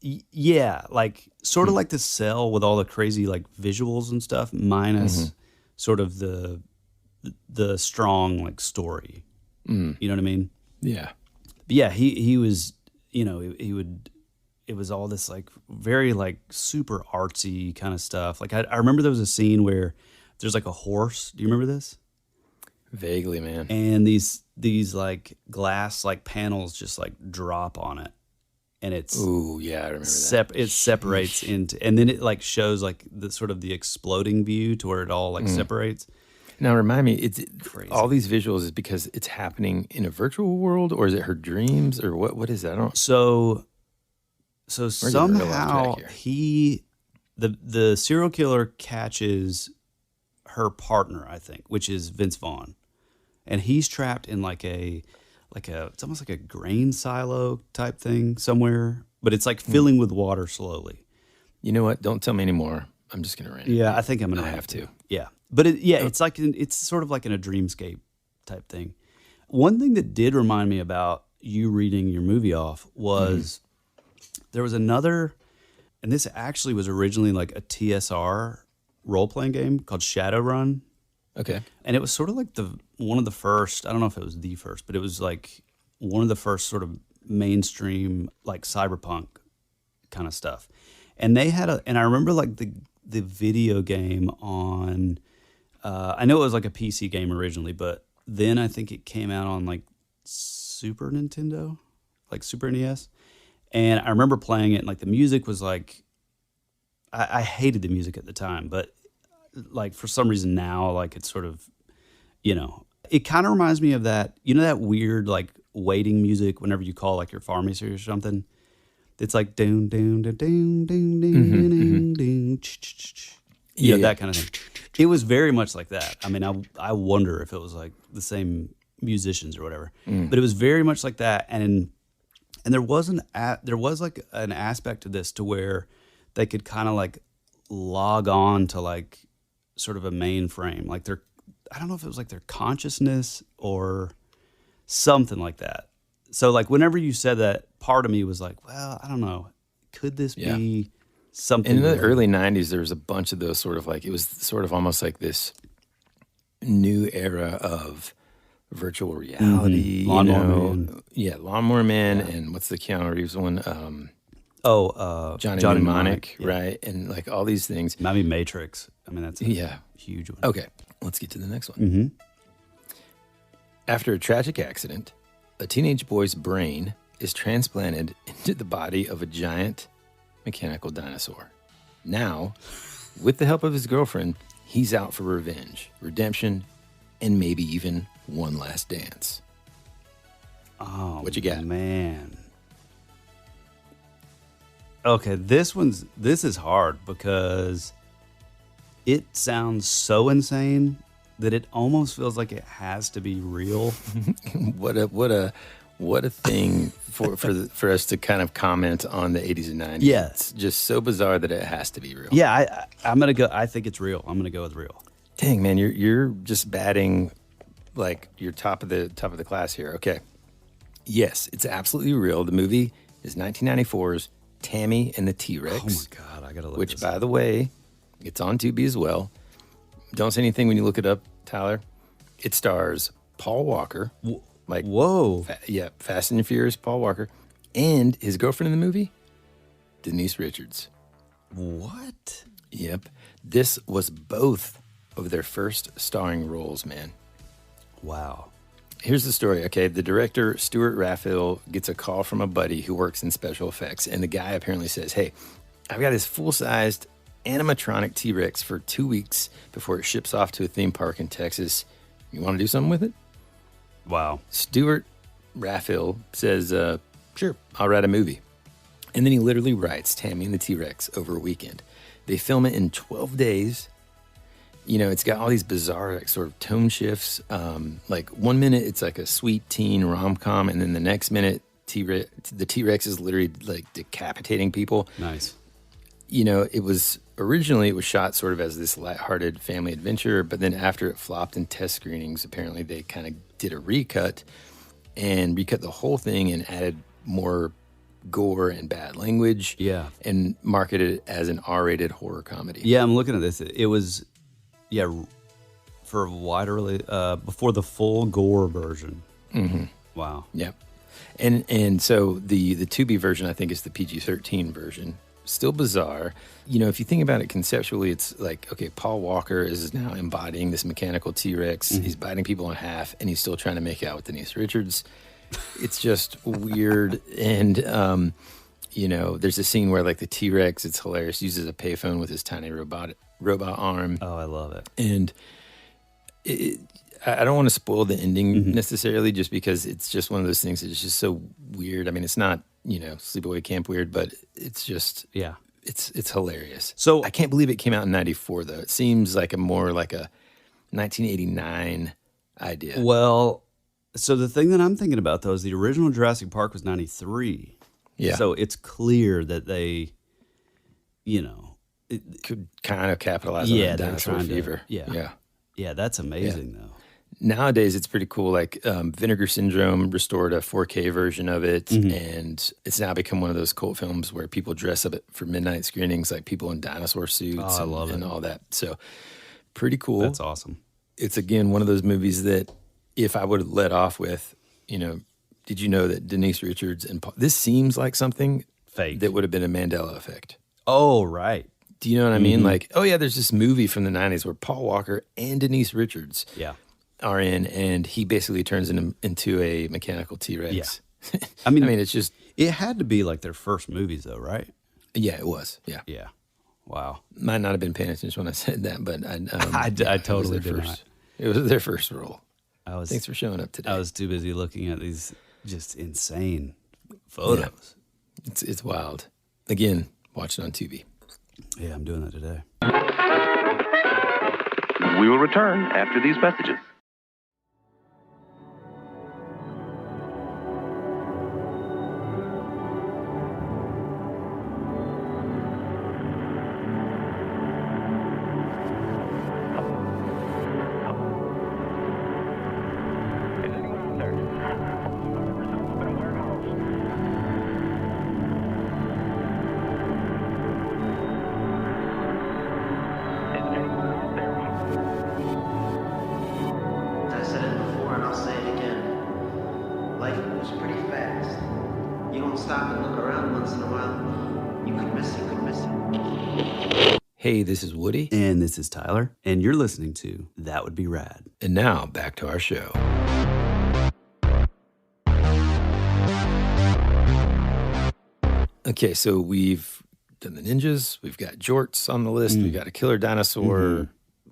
Yeah, like sort of like The Cell with all the crazy like visuals and stuff, minus sort of the strong like story. You know what I mean? Yeah. But yeah, he was, he would. It was all this like very like super artsy kind of stuff. Like I remember there was a scene where there's like a horse. Do you remember this? Vaguely, man. And these like glass like panels just like drop on it, and it's Ooh, yeah, I remember that. it separates into, and then it like shows like the sort of the exploding view to where it all like separates. Now, remind me, it's Crazy. all these visuals is because it's happening in a virtual world, or is it her dreams, or what? What is that? I don't. So getting real off somehow track the serial killer catches her partner, I think, which is Vince Vaughn, and he's trapped in like a it's almost like a grain silo type thing somewhere, but it's like filling with water slowly. You know what? Don't tell me anymore. I'm just gonna rant. Yeah, I think I'm gonna I have to. Yeah, but it's like it's sort of like in a dreamscape type thing. One thing that did remind me about you reading your movie off was there was another, and this actually was originally like a TSR role playing game called Shadowrun, Okay. and it was sort of like one of the first. I don't know if it was the first, but it was like one of the first sort of mainstream like cyberpunk kind of stuff. And they had and I remember like the video game on. I know it was like a PC game originally, but then I think it came out on like Super Nintendo, like Super NES. And I remember playing it, and like the music was like, I hated the music at the time, but like for some reason now, like it's sort of, it kind of reminds me of that, that weird like waiting music whenever you call like your pharmacy or something. It's like doon doon doon doon doon doon doon, that kind of thing. It was very much like that. I mean, I wonder if it was like the same musicians or whatever, but it was very much like that. And there was like an aspect to this to where they could kind of like log on to like sort of a mainframe, like I don't know if it was like their consciousness or something like that. So like whenever you said that, part of me was like, well, I don't know, could this be something? In the early 90s, there was a bunch of those sort of like, it was sort of almost like this new era of virtual reality. Lawnmower Man. Yeah, Lawnmower Man, and what's the Keanu Reeves one? Johnny Mnemonic, Mnemonic, yeah. right? And like all these things. Maybe Matrix. I mean, that's a huge one. Okay, let's get to the next one. After a tragic accident, a teenage boy's brain is transplanted into the body of a giant mechanical dinosaur. Now, with the help of his girlfriend, he's out for revenge, redemption, and maybe even one last dance. Oh, what you got? Man. Okay, this is hard because it sounds so insane that it almost feels like it has to be real. What a thing for us to kind of comment on the 80s and 90s. Yeah. It's just so bizarre that it has to be real. Yeah, I'm gonna go. I think it's real. I'm gonna go with real. Dang, man, you're just batting like you're top of the class here. Okay. Yes, it's absolutely real. The movie is 1994's Tammy and the T-Rex. Oh my God, I gotta look. Which, by the way, it's on Tubi as well. Don't say anything when you look it up, Tyler. It stars Paul Walker. Whoa. Fast and Furious Paul Walker. And his girlfriend in the movie, Denise Richards. What? Yep. This was both of their first starring roles, man. Wow. Here's the story, okay? The director, Stuart Raphael, gets a call from a buddy who works in special effects. And the guy apparently says, hey, I've got this full-sized animatronic T-Rex for 2 weeks before it ships off to a theme park in Texas. You want to do something with it? Wow. Stuart Raphael says, sure, I'll write a movie. And then he literally writes Tammy and the T-Rex over a weekend. They film it in 12 days. It's got all these bizarre like, sort of tone shifts. Like 1 minute it's like a sweet teen rom-com, and then the next minute the T-Rex is literally like decapitating people. Nice. It was shot sort of as this lighthearted family adventure, but then after it flopped in test screenings, apparently they kind of did a recut the whole thing and added more gore and bad language. Yeah. And marketed it as an R-rated horror comedy. Yeah, I'm looking at this. It was, for a wider, before the full gore version. Mm-hmm. Wow. Yeah. And so the Tubi version, I think, is the PG-13 version. Still bizarre. If you think about it conceptually, it's like, okay, Paul Walker is now embodying this mechanical T-Rex. Mm-hmm. He's biting people in half, and he's still trying to make out with Denise Richards. It's just weird. And, there's a scene where, like, the T-Rex, it's hilarious, uses a payphone with his tiny robot arm. Oh, I love it. And I don't want to spoil the ending necessarily, just because it's just one of those things that's just so weird. I mean, it's not, Sleepaway Camp weird, but it's just, it's hilarious. So I can't believe it came out in 94, though. It seems like a 1989 idea. Well, so the thing that I'm thinking about, though, is the original Jurassic Park was 93. Yeah. So it's clear that they, could kind of capitalize on the dinosaur fever. Yeah, that's amazing, though. Nowadays, it's pretty cool. Like Vinegar Syndrome restored a 4K version of it, and it's now become one of those cult films where people dress up for midnight screenings, like people in dinosaur suits and all that. So pretty cool. That's awesome. It's, again, one of those movies that if I would have let off with, did you know that Denise Richards and Paul, this seems like something fake that would have been a Mandela effect. Oh, right. Do you know what I mean? Like, oh yeah, there's this movie from the 90s where Paul Walker and Denise Richards are in, and he basically turns into a mechanical T-Rex. Yeah. I mean, it's just... It had to be like their first movies, though, right? Yeah, it was. Yeah. Yeah. Wow. Might not have been paying attention when I said that, but I totally did not. It was their first role. Thanks for showing up today. I was too busy looking at these just insane photos. Yeah. It's wild. Again, watch it on Tubi. Yeah, I'm doing that today. We will return after these messages. Hey, this is Woody. And this is Tyler. And you're listening to That Would Be Rad. And now, back to our show. Okay, so we've done the ninjas. We've got jorts on the list. We've got a killer dinosaur,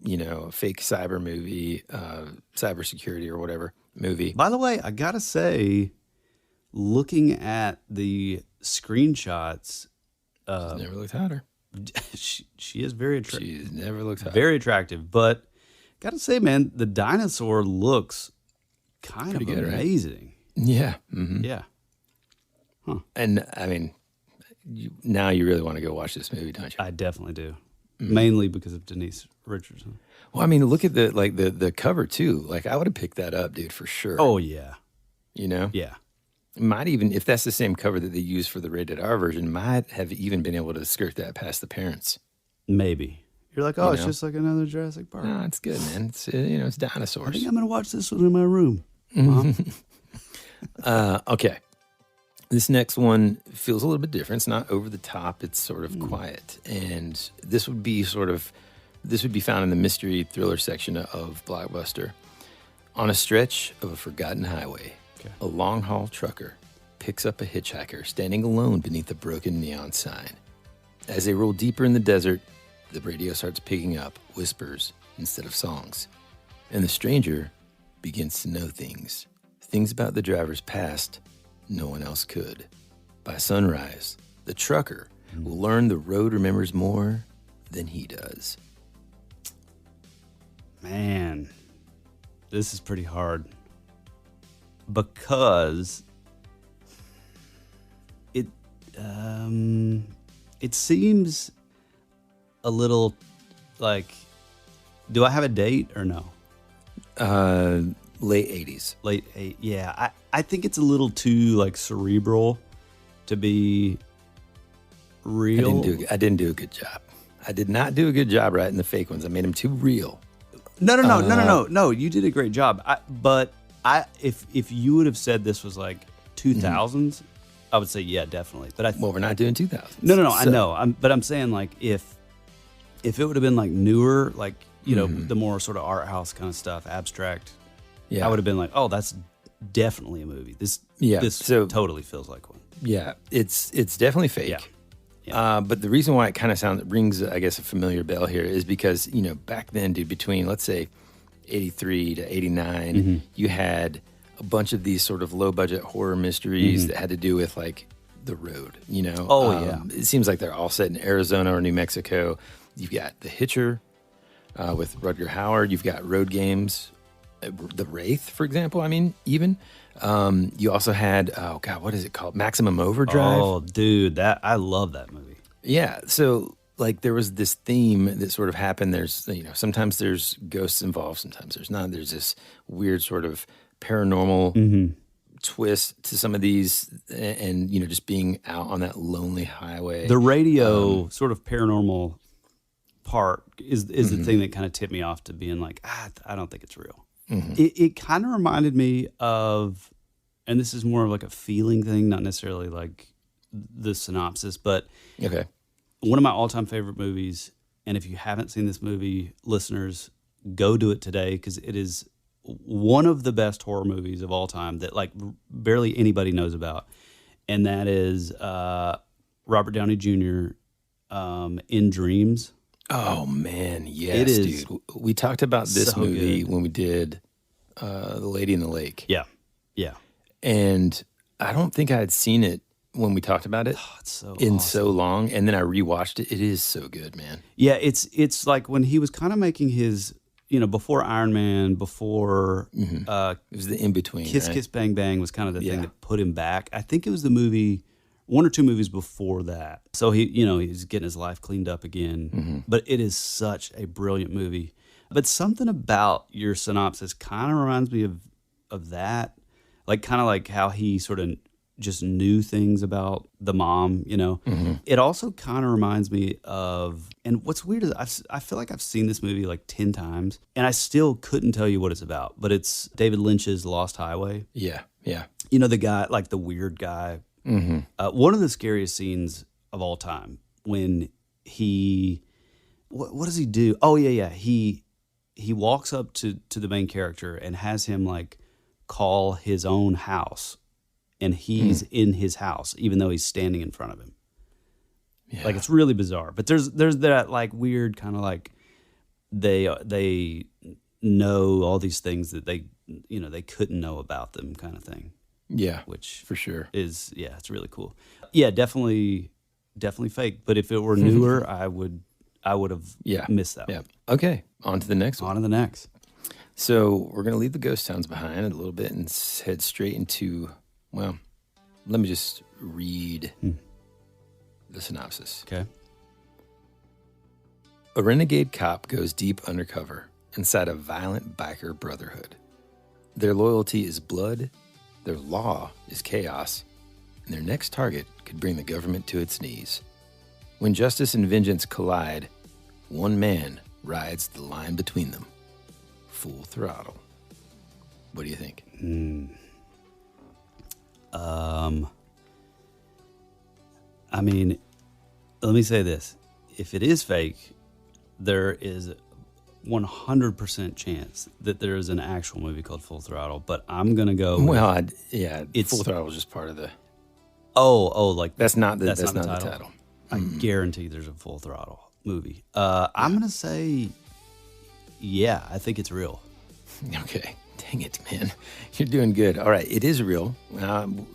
a fake cyber movie, cybersecurity or whatever movie. By the way, I got to say, looking at the screenshots... She's never looked hotter. She is very attractive. She's never looked hotter. Very attractive. But gotta say, man, the dinosaur looks kind of amazing. Right? Yeah. Mm-hmm. Yeah. Huh. And I mean, now you really want to go watch this movie, don't you? I definitely do. Mainly because of Denise Richards. Well, I mean, look at the cover too. Like, I would have picked that up, dude, for sure. Oh yeah. Yeah. Might even, if that's the same cover that they use for the rated R version, might have even been able to skirt that past the parents. Maybe. You're like, it's just like another Jurassic Park. No, it's good, man. It's it's dinosaurs. I think I'm gonna watch this one in my room. Mom. Okay. This next one feels a little bit different. It's not over the top. It's sort of quiet, and this would be found in the mystery thriller section of Blockbuster. On a stretch of a forgotten highway, a long-haul trucker picks up a hitchhiker standing alone beneath a broken neon sign. As they roll deeper in the desert, the radio starts picking up whispers instead of songs, and the stranger begins to know things about the driver's past no one else could. By sunrise, the trucker will learn the road remembers more than he does. Man, this is pretty hard because it seems a little like. Do I have a date or no? Late 80s. Late 80s. Yeah, I think it's a little too like cerebral to be real. I didn't do a good job. I did not do a good job writing the fake ones. I made them too real. No. You did a great job. But if you would have said this was like 2000s, I would say yeah, definitely. But well, we're not doing 2000s. No. So, I know. But I'm saying like if it would have been like newer, like you know the more sort of art house kind of stuff, abstract. Yeah. I would have been like, oh, that's definitely a movie. This totally feels like one. Yeah, it's definitely fake. Yeah. But the reason why it kind of rings, I guess, a familiar bell here is because, you know, back then, dude, between, let's say, 83 to 89, you had a bunch of these sort of low-budget horror mysteries that had to do with, like, the road, you know? Oh, It seems like they're all set in Arizona or New Mexico. You've got The Hitcher with Rutger Hauer. You've got road games. The Wraith, for example, I mean, even. You also had, oh God, what is it called? Maximum Overdrive. Oh, dude, I love that movie. Yeah, so like there was this theme that sort of happened. There's, you know, sometimes there's ghosts involved, sometimes there's not. There's this weird sort of paranormal twist to some of these, and you know, just being out on that lonely highway. The radio sort of paranormal part is the thing that kind of tipped me off to being like, I don't think it's real. It kind of reminded me of, and this is more of like a feeling thing, not necessarily like the synopsis, but one of my all-time favorite movies, and if you haven't seen this movie, listeners, go do it today because it is one of the best horror movies of all time that like barely anybody knows about, and that is Robert Downey Jr. In Dreams. Oh man, yes, dude. We talked about this movie when we did The Lady in the Lake. Yeah. And I don't think I had seen it when we talked about it so long, and then I rewatched it. It is so good, man. Yeah, it's like when he was kind of making his, you know, before Iron Man, before it was the in between. Kiss Bang Bang was kind of the thing that put him back. I think it was the movie. One or two movies before that. So he's getting his life cleaned up again. But it is such a brilliant movie. But something about your synopsis kind of reminds me of that. Like kind of like how he sort of just knew things about the mom, you know. It also kind of reminds me of, and what's weird is I feel like I've seen this movie like 10 times and I still couldn't tell you what it's about. But it's David Lynch's Lost Highway. Yeah. You know, the guy, like the weird guy. One of the scariest scenes of all time when what does he do? Oh yeah. He walks up to the main character and has him like call his own house, and he's in his house even though he's standing in front of him. Yeah. Like it's really bizarre. But there's that like weird kind of like they know all these things that they couldn't know about them kind of thing. Yeah, which for sure is it's really cool. Yeah, definitely fake. But if it were newer, I would have missed that. Yeah. Okay, on to the next one. On to the next. So we're gonna leave the ghost towns behind a little bit and head straight into. Well, let me just read the synopsis. Okay. A renegade cop goes deep undercover inside a violent biker brotherhood. Their loyalty is blood. Their law is chaos, and their next target could bring the government to its knees. When justice and vengeance collide, one man rides the line between them. Full throttle. What do you think? I mean, let me say this. If it is fake, there is 100% chance that there is an actual movie called Full Throttle, but I'm gonna go. Full Throttle is just part of the. Like that's not the title. I guarantee there's a Full Throttle movie. I'm gonna say, I think it's real. Okay, dang it, man, you're doing good. All right, it is real.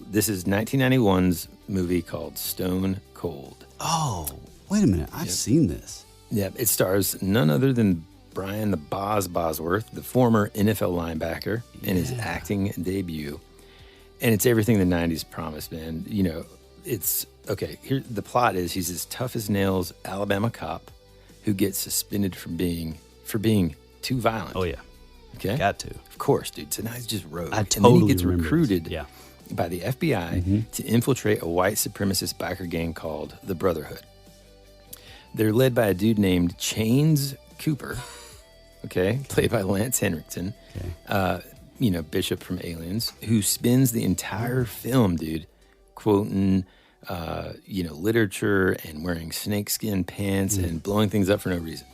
This is 1991's movie called Stone Cold. Oh, wait a minute, I've seen this. Yeah, it stars none other than Brian the Boz Bosworth, the former NFL linebacker, in his acting debut. And it's everything the 90s promised, man. You know, it's, okay, here, the plot is he's this tough as nails Alabama cop who gets suspended for being too violent. Oh, yeah. Okay? Got to. Of course, dude. So now he's just rogue. I And then totally he gets remember recruited this. Yeah. by the FBI to infiltrate a white supremacist biker gang called the Brotherhood. They're led by a dude named Chains Cooper, okay, played by Lance Henriksen, you know, Bishop from Aliens, who spends the entire film, dude, quoting, you know, literature and wearing snakeskin pants and blowing things up for no reason.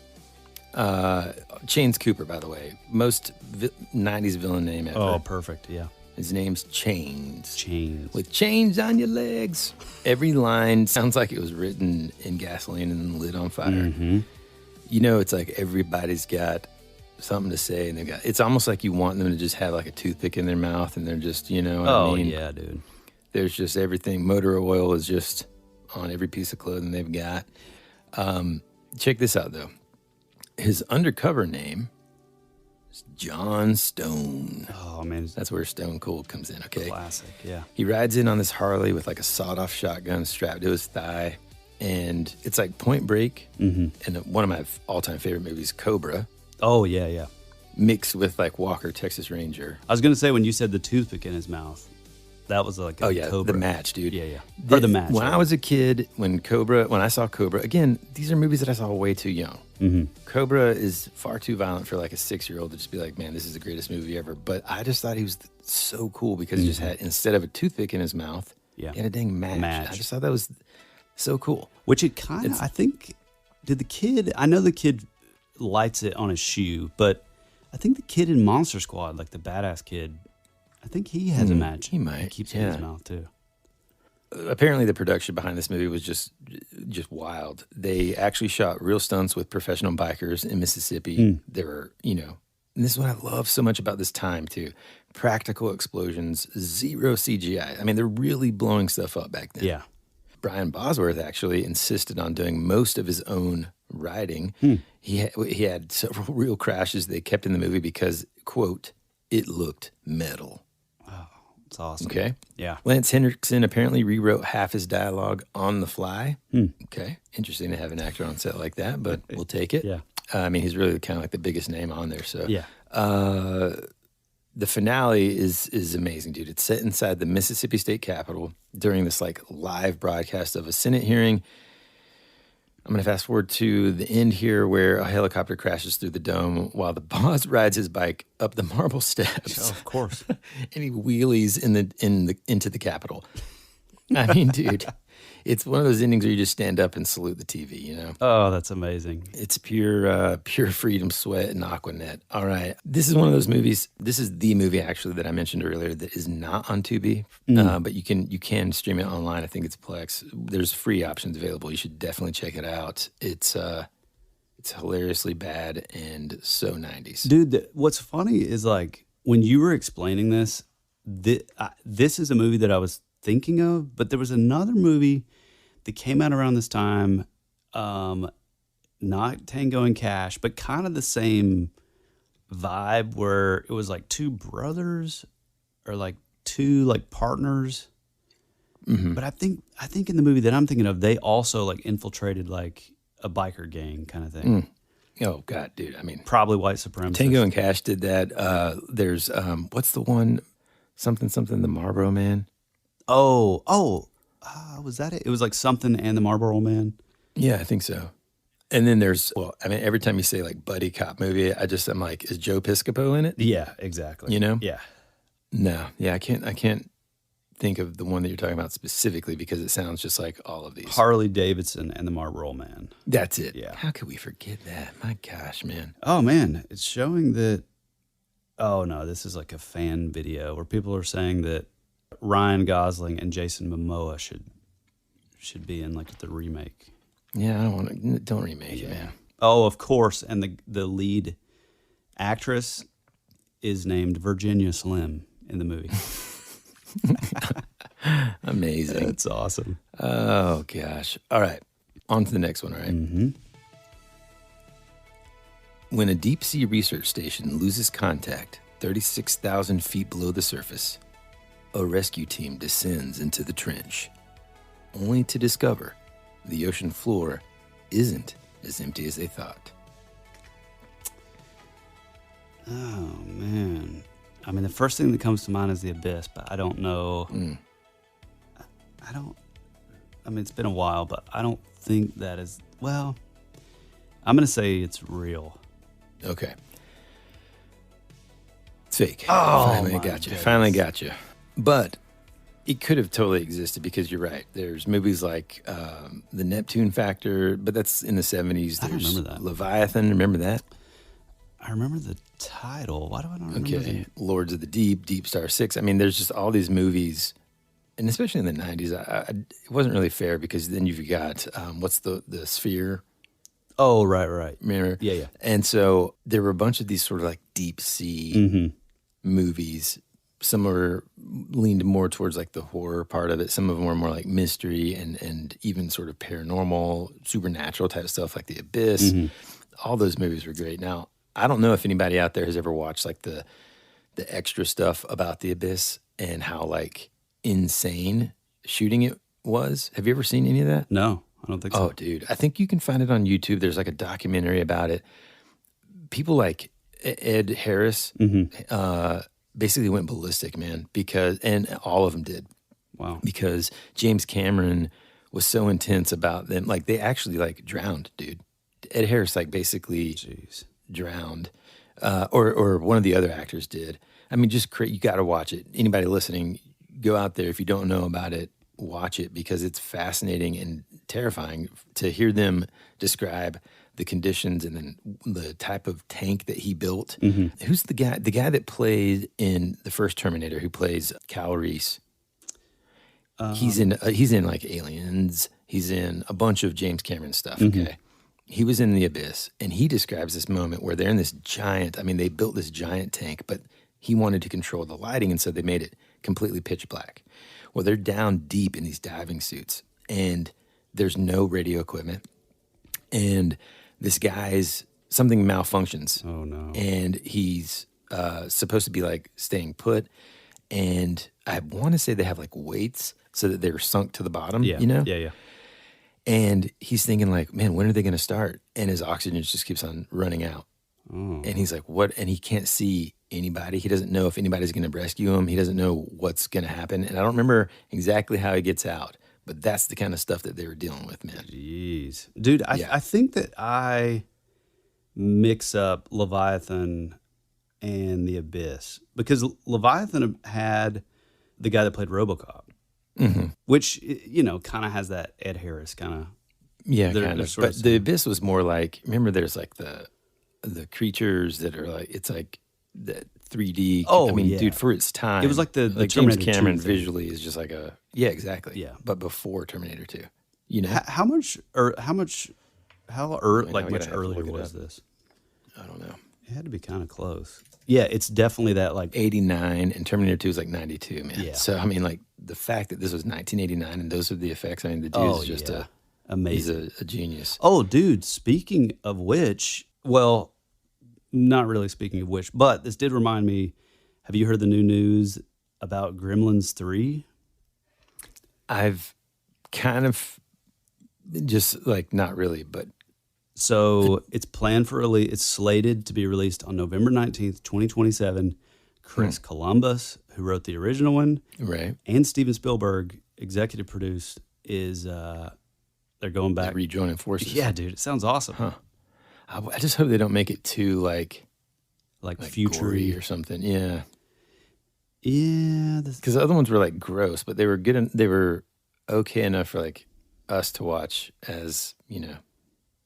Chains Cooper, by the way, most 90s villain name ever. Oh, perfect. Yeah. His name's Chains. Chains. With chains on your legs. Every line sounds like it was written in gasoline and then lit on fire. You know, it's like everybody's got something to say, and it's almost like you want them to just have like a toothpick in their mouth, and they're just, you know what I mean? Yeah, dude. There's just everything. Motor oil is just on every piece of clothing they've got. Check this out, though. His undercover name is John Stone. Oh, man. That's where Stone Cold comes in, okay? Classic, yeah. He rides in on this Harley with like a sawed-off shotgun strapped to his thigh, and it's like Point Break, and one of my all-time favorite movies, Cobra, Oh, yeah, yeah. mixed with like Walker, Texas Ranger. I was going to say, when you said the toothpick in his mouth, that was like a Cobra. The Match, dude. Yeah, yeah. Or the Match. When I was a kid, when I saw Cobra, again, these are movies that I saw way too young. Cobra is far too violent for like a 6-year-old to just be like, man, this is the greatest movie ever. But I just thought he was so cool because he just had, instead of a toothpick in his mouth, he had a dang match. I just thought that was so cool. Which it kind of, I think, I know the kid lights it on his shoe, but I think the kid in Monster Squad, like the badass kid, I think he has a match. He might. He keeps it in his mouth, too. Apparently, the production behind this movie was just wild. They actually shot real stunts with professional bikers in Mississippi. There were, you know, and this is what I love so much about this time, too. Practical explosions, zero CGI. I mean, they're really blowing stuff up back then. Yeah. Brian Bosworth actually insisted on doing most of his own riding. He had several real crashes they kept in the movie because, quote, it looked metal. It's awesome. Okay. Yeah. Lance Henriksen apparently rewrote half his dialogue on the fly. Okay. Interesting to have an actor on set like that, but we'll take it. Yeah. I mean, he's really kind of like the biggest name on there. So Yeah. The finale is amazing, dude. It's set inside the Mississippi State Capitol during this like live broadcast of a Senate hearing. I'm going to fast forward to the end here where a helicopter crashes through the dome while the boss rides his bike up the marble steps. Oh, of course. And he wheelies into the Capitol. I mean, dude, it's one of those endings where you just stand up and salute the TV, you know? Oh, that's amazing. It's pure freedom sweat and Aquanet. All right. This is one of those movies. This is the movie, actually, that I mentioned earlier that is not on Tubi, but you can stream it online. I think it's Plex. There's free options available. You should definitely check it out. It's hilariously bad and so 90s. Dude, what's funny is like when you were explaining this, this is a movie that I was thinking of, but there was another movie that came out around this time, not Tango and Cash, but kind of the same vibe where it was like two brothers or like two like partners. But I think in the movie that I'm thinking of, they also like infiltrated like a biker gang kind of thing. Oh, God, dude. I mean, Probably white supremacists. Tango and Cash did that. There's, what's the one, something, the Marlboro Man? Was that it? It was like something and the Marlboro Man. Yeah, I think so. And then there's, every time you say like buddy cop movie, I'm like, is Joe Piscopo in it? Yeah, exactly. You know? Yeah. No, yeah, I can't think of the one that you're talking about specifically because it sounds just like all of these. Harley Davidson and the Marlboro Man. That's it. Yeah. How could we forget that? My gosh, man. Oh man, it's showing that. Oh no, this is like a fan video where people are saying that Ryan Gosling and Jason Momoa should be in like the remake. Yeah, don't remake it, man. Oh, of course, and the lead actress is named Virginia Slim in the movie. Amazing. That's awesome. Oh, gosh. All right. On to the next one, all right? When a deep-sea research station loses contact 36,000 feet below the surface, a rescue team descends into the trench, only to discover the ocean floor isn't as empty as they thought. Oh, man. I mean, the first thing that comes to mind is the abyss, but I don't know. I mean, it's been a while, but I don't think that is, well, I'm going to say it's real. Okay. It's fake. Oh, Finally my got you. goodness. Finally got you. But it could have totally existed because you're right. There's movies like The Neptune Factor, but that's in the 70s. I don't There's remember that. Leviathan. Remember that? I remember the title. Why do I not remember Okay. Lords of the Deep, Deep Star 6. I mean, there's just all these movies, and especially in the 90s, it wasn't really fair because then you've got, what's the Sphere? Oh, right. Remember? Yeah. And so there were a bunch of these sort of like deep sea movies. Some were leaned more towards like the horror part of it. Some of them were more like mystery and even sort of paranormal, supernatural type of stuff like The Abyss. All those movies were great. Now, I don't know if anybody out there has ever watched like the extra stuff about The Abyss and how like insane shooting it was. Have you ever seen any of that? No, I don't think so. Oh, dude. I think you can find it on YouTube. There's like a documentary about it. People like Ed Harris basically went ballistic, man, and all of them did. Wow. Because James Cameron was so intense about them. Like they actually like drowned, dude. Ed Harris like basically drowned. Or one of the other actors did. I mean, you got to watch it. Anybody listening, go out there. If you don't know about it, watch it because it's fascinating and terrifying to hear them describe the conditions and then the type of tank that he built. Who's the guy? The guy that played in the first Terminator, who plays Kyle Reese. He's in like Aliens. He's in a bunch of James Cameron stuff. Okay, he was in The Abyss, and he describes this moment where they're in this giant. I mean, they built this giant tank, but he wanted to control the lighting, and so they made it completely pitch black. Well, they're down deep in these diving suits, and there's no radio equipment, and this guy's something malfunctions. Oh no! And he's supposed to be like staying put, and I want to say they have like weights so that they're sunk to the bottom. Yeah, you know. Yeah. And he's thinking like, man, when are they going to start? And his oxygen just keeps on running out. Oh. And he's like, what? And he can't see anybody. He doesn't know if anybody's going to rescue him. He doesn't know what's going to happen. And I don't remember exactly how he gets out, but that's the kind of stuff that they were dealing with, man. Jeez. Dude, I think that I mix up Leviathan and The Abyss because Leviathan had the guy that played RoboCop, which, you know, kind of has that Ed Harris kind of. Yeah, they're kind of. sort of But The Abyss was more like, remember there's like the creatures that are like, it's like the 3D. Oh, I mean, yeah. dude, for its time. It was like the James Terminator 2 Cameron thing. visually is just like yeah, exactly. Yeah. But before Terminator 2, you know? How much I mean, much I earlier gotta have to earlier look it was up. this? I don't know. It had to be kind of close. Yeah, it's definitely that like 89 and Terminator 2 is like 92, man. Yeah. So, I mean, like the fact that this was 1989 and those are the effects, I mean, the dude is just amazing. He's a genius. Oh, dude, speaking of which, well, not really speaking of which, but this did remind me, have you heard the new news about Gremlins 3? I've kind of just like, not really, but So it's planned for release. It's slated to be released on November 19th, 2027. Chris Columbus, who wrote the original one, right. and Steven Spielberg, executive produced, is they're going back. Rejoining forces. Yeah, dude, it sounds awesome. Huh. I just hope they don't make it too like future gory or something. Yeah. Yeah. Because the other ones were like gross, but they were good. They were okay enough for like us to watch as, you know.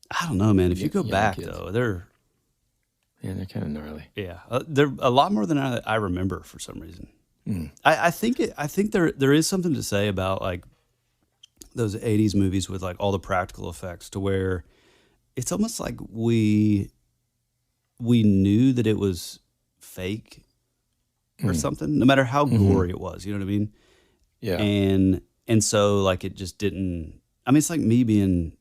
I don't know, man. If you go Young back, kids. though, they're kind of gnarly. they're a lot more than I remember for some reason. I think there is something to say about like those 80s movies with like all the practical effects to where it's almost like we knew that it was fake or something, no matter how gory it was. You know what I mean? Yeah. And so like it just didn't. I mean, it's like me being,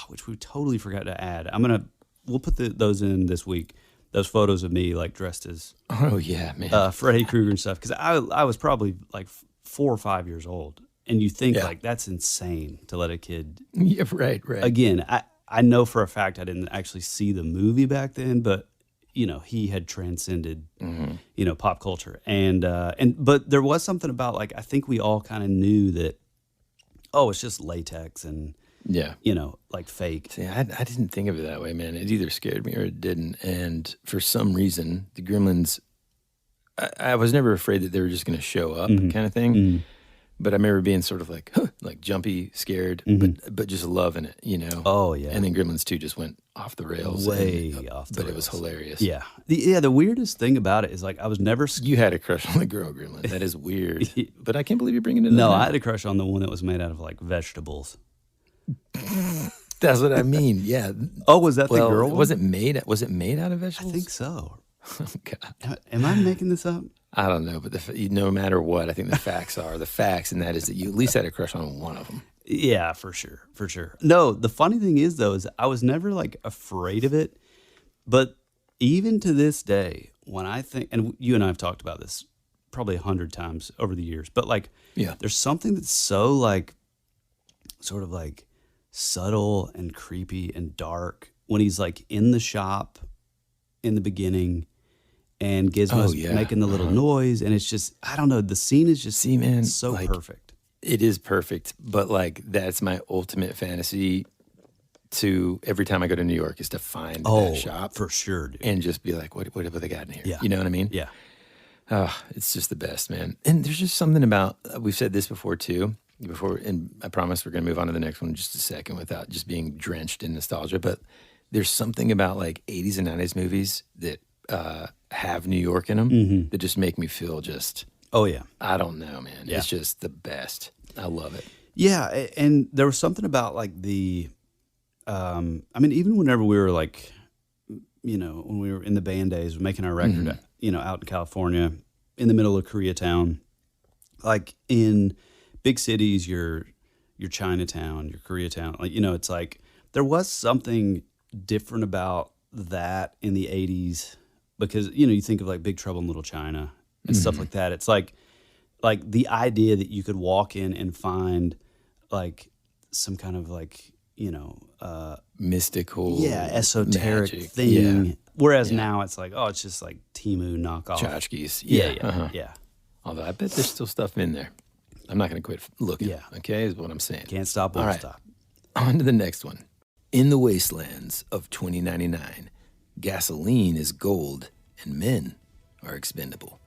which we totally forgot to add. I'm gonna we'll put those in this week. Those photos of me like dressed as Oh yeah, man. Freddy Krueger and stuff, because I was probably like 4 or 5 years old, and you think Yeah. like that's insane to let a kid. Yeah, right. Again, I know for a fact I didn't actually see the movie back then, but he had transcended pop culture, and but there was something about like I think we all kind of knew that it's just latex and Yeah. like fake. See, I didn't think of it that way, man. It either scared me or it didn't. And for some reason, the Gremlins, I was never afraid that they were just going to show up, kind of thing. But I remember being sort of like, like jumpy, scared, but just loving it, Oh yeah, And then Gremlins 2 just went off the rails, way off the rails. but it was hilarious. Yeah, the weirdest thing about it is like I was never. You had a crush on the girl Gremlin. That is weird, but I can't believe you're bringing it up. No, now. I had a crush on the one that was made out of like vegetables. That's what I mean. Yeah. Oh, was that the girl one? Was it made out of I vegetables? think so. Oh God. Am I making this up? I don't know, but no matter what, I think the facts are the facts, and that is that you at least had a crush on one of them. Yeah, for sure. No, the funny thing is though, is I was never like afraid of it, but even to this day, when I think, and you and I have talked about this probably 100 times over the years, but like, Yeah. there's something that's so like, sort of like subtle and creepy and dark when he's like in the shop in the beginning. And Gizmo's making the little noise, and it's just, I don't know, the scene is just so like, perfect. It is perfect, but like that's my ultimate fantasy to every time I go to New York is to find that shop. For sure, dude. And just be like, what have they got in here? Yeah. You know what I mean? Yeah. Oh, it's just the best, man. And there's just something about, we've said this before too, and I promise we're going to move on to the next one in just a second without just being drenched in nostalgia, but there's something about like 80s and 90s movies that have New York in them that just make me feel just, Oh, yeah. I don't know, man. Yeah. It's just the best. I love it. Yeah, and there was something about like the, I mean, even whenever we were like, when we were in the band days, making our record, out in California, in the middle of Koreatown, like in big cities, your Chinatown, your Koreatown, like, it's like there was something different about that in the 80s because, you think of like Big Trouble in Little China and stuff like that. It's like the idea that you could walk in and find like some kind of like, Mystical. esoteric magic. thing. Yeah. Whereas now it's like, it's just like Temu knockoff. Tchotchkes. Yeah. Although I bet there's still stuff in there. I'm not going to quit looking. Yeah. Okay, is what I'm saying. Can't stop, won't stop. On to the next one. In the wastelands of 2099, gasoline is gold and men are expendable.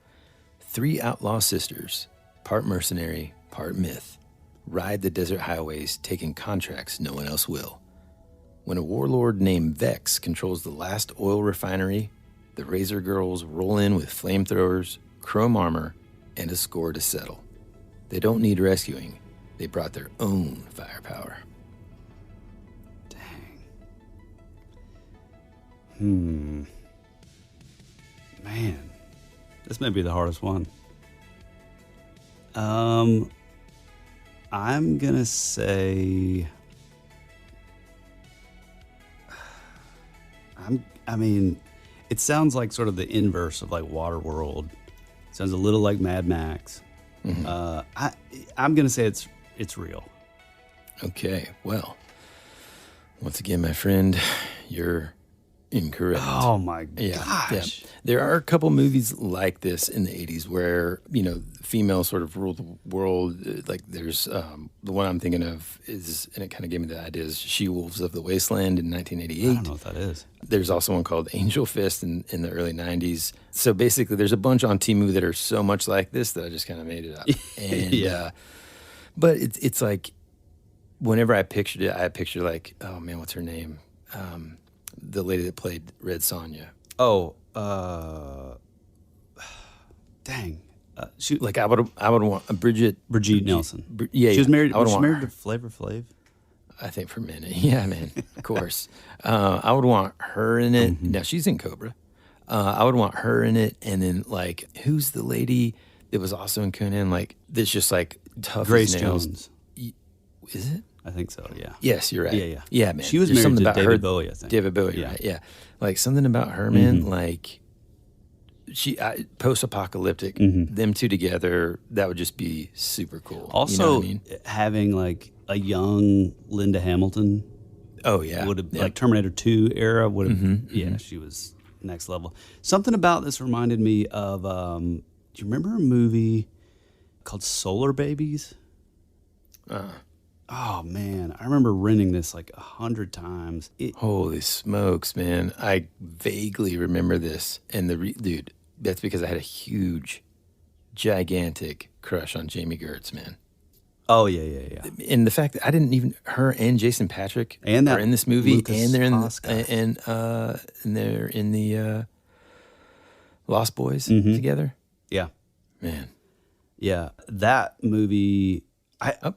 3 outlaw sisters, part mercenary, part myth, ride the desert highways taking contracts no one else will. When a warlord named Vex controls the last oil refinery, the Razor Girls roll in with flamethrowers, chrome armor, and a score to settle. They don't need rescuing. They brought their own firepower. Man, this may be the hardest one. I'm gonna say, I mean, it sounds like sort of the inverse of like Waterworld. It sounds a little like Mad Max. I'm gonna say it's real. Okay, well, once again, my friend, you're incorrect. Oh my gosh. Yeah. There are a couple movies like this in the 80s where, females sort of rule the world. Like there's the one I'm thinking of is, and it kind of gave me the idea, is She-Wolves of the Wasteland in 1988. I don't know what that is. There's also one called Angel Fist in the early 90s. So basically there's a bunch on Temu that are so much like this that I just kind of made it up. And, but it's like, whenever I pictured it, I pictured like, oh man, what's her name? The lady that played Red Sonja. Dang. Like I would want a Brigitte Nelson. She was married. I would Was she want married her. to Flavor Flav? I think for a minute. Yeah, man. Of course. I would want her in it. Now she's in Cobra. I would want her in it, and then like who's the lady that was also in Conan? Like that's just like tough Grace as nails. Jones. Is it? I think so, yeah. Yes, you're right. Yeah. Yeah, man. She was There's married something to about David her, Bowie, I think. David Bowie, Yeah. right? Yeah. Like something about her, man, like post-apocalyptic, them two together, that would just be super cool. Also, you know what I mean? having like a young Linda Hamilton Oh, yeah. would have, Yep. like Terminator 2 era would have, she was next level. Something about this reminded me of, do you remember a movie called Solar Babies? Oh man, I remember renting this like 100 times. Holy smokes, man. I vaguely remember this. And dude, that's because I had a huge, gigantic crush on Jamie Gertz, man. Oh yeah. And the fact that I didn't even, her and Jason Patrick And that are in this movie, Lucas and they're in Haas guy. and they're in the Lost Boys together. Yeah, Man, yeah. That movie.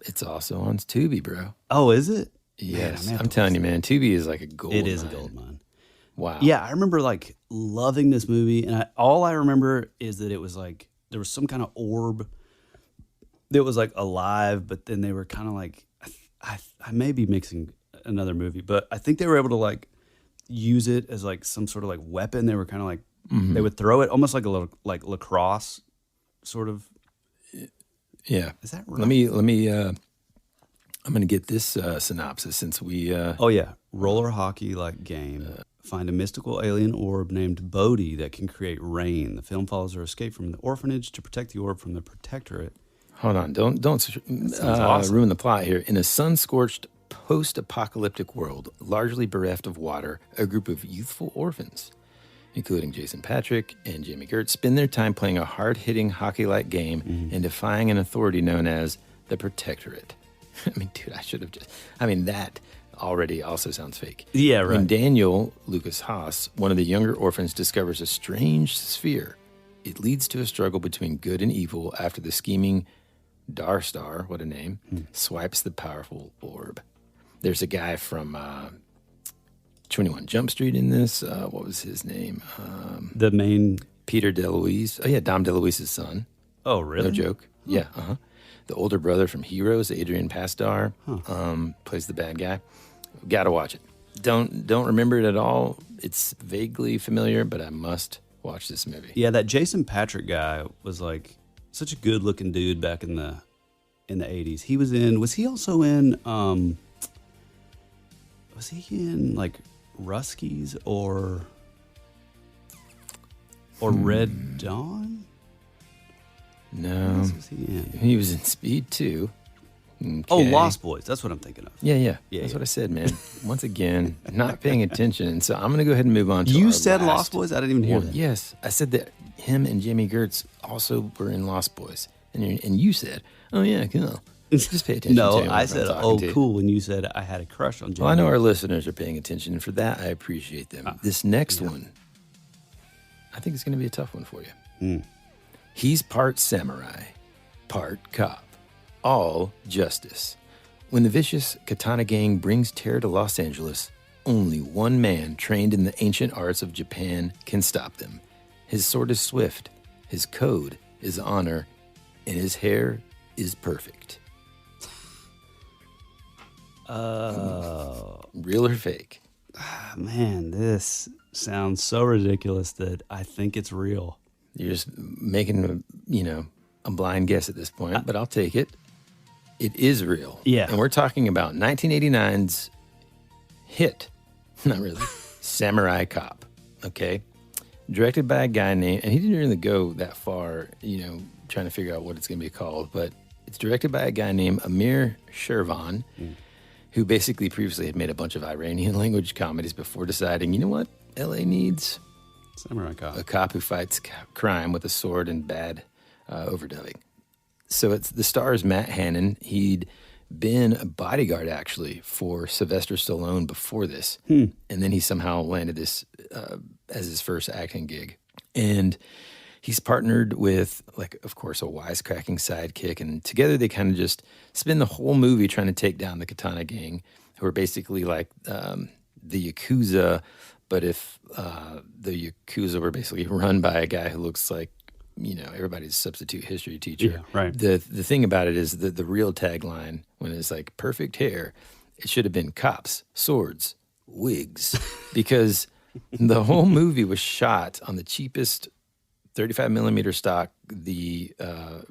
it's also on Tubi, bro. Oh, is it? Yes, Man, I'm telling you, man. Tubi is like a gold. It is a mine. gold mine. Wow. Yeah, I remember like loving this movie, and all I remember is that it was like there was some kind of orb that was like alive, but then they were kind of like I may be mixing another movie, but I think they were able to like use it as like some sort of like weapon. They were kind of like they would throw it almost like a little like lacrosse sort of. Yeah. Is that right? Let me. I'm gonna get this synopsis since we. Oh yeah, roller hockey like game. Find a mystical alien orb named Bodhi that can create rain. The film follows her escape from the orphanage to protect the orb from the protectorate. Hold on, don't awesome. ruin the plot here. In a sun-scorched post-apocalyptic world, largely bereft of water, a group of youthful orphans, including Jason Patrick and Jamie Gertz, spend their time playing a hard-hitting hockey-like game and defying an authority known as the Protectorate. I mean, dude, that already also sounds fake. Yeah, right. When Daniel, Lucas Haas, one of the younger orphans, discovers a strange sphere, it leads to a struggle between good and evil after the scheming Darstar, what a name, swipes the powerful orb. There's a guy from 21 Jump Street in this. What was his name? The main. Peter DeLuise. Oh, yeah, Dom DeLuise's son. Oh, really? No joke. Yeah, The older brother from Heroes, Adrian Pasdar, plays the bad guy. Gotta watch it. Don't remember it at all. It's vaguely familiar, but I must watch this movie. Yeah, that Jason Patrick guy was like such a good-looking dude back in the 80s. He was in. Was he also in? Was he in like Ruskies or Red Dawn? No, What else was he in? he was in Speed 2. Oh, Okay. Lost Boys. That's what I'm thinking of. Yeah. Yeah, That's yeah. what I said, man. Once again, not paying attention. And so I'm going to go ahead and move on to You our said last Lost Boys? I didn't even hear one. that. Yes. I said that him and Jamie Gertz also were in Lost Boys. And you said, oh, yeah, cool. Just pay attention to No, him I if I'm said, talking oh, to you. cool, when you said I had a crush on Jamie. Well, I know our listeners are paying attention, and for that, I appreciate them. This next one, I think it's going to be a tough one for you. He's part samurai, part cop, all justice. When the vicious Katana gang brings terror to Los Angeles, only one man trained in the ancient arts of Japan can stop them. His sword is swift, his code is honor, and his hair is perfect. Real or fake? Man, this sounds so ridiculous that I think it's real. You're just making, a blind guess at this point, but I'll take it. It is real. Yeah. And we're talking about 1989's hit, not really, Samurai Cop, okay? Directed by a guy named, and he didn't really go that far, trying to figure out what it's going to be called, but it's directed by a guy named Amir Shervan, who basically previously had made a bunch of Iranian language comedies before deciding, you know what LA needs? Samurai Cop. A cop who fights crime with a sword and bad overdubbing. So the star is Matt Hannon. He'd been a bodyguard, actually, for Sylvester Stallone before this. And then he somehow landed this as his first acting gig. And he's partnered with, of course, a wisecracking sidekick. And together they kind of just spend the whole movie trying to take down the Katana gang, who are basically like the Yakuza. But if the Yakuza were basically run by a guy who looks like, everybody's substitute history teacher. Yeah, right. The thing about it is that the real tagline, when it's like perfect hair. It should have been cops, swords, wigs, because the whole movie was shot on the cheapest 35 millimeter stock the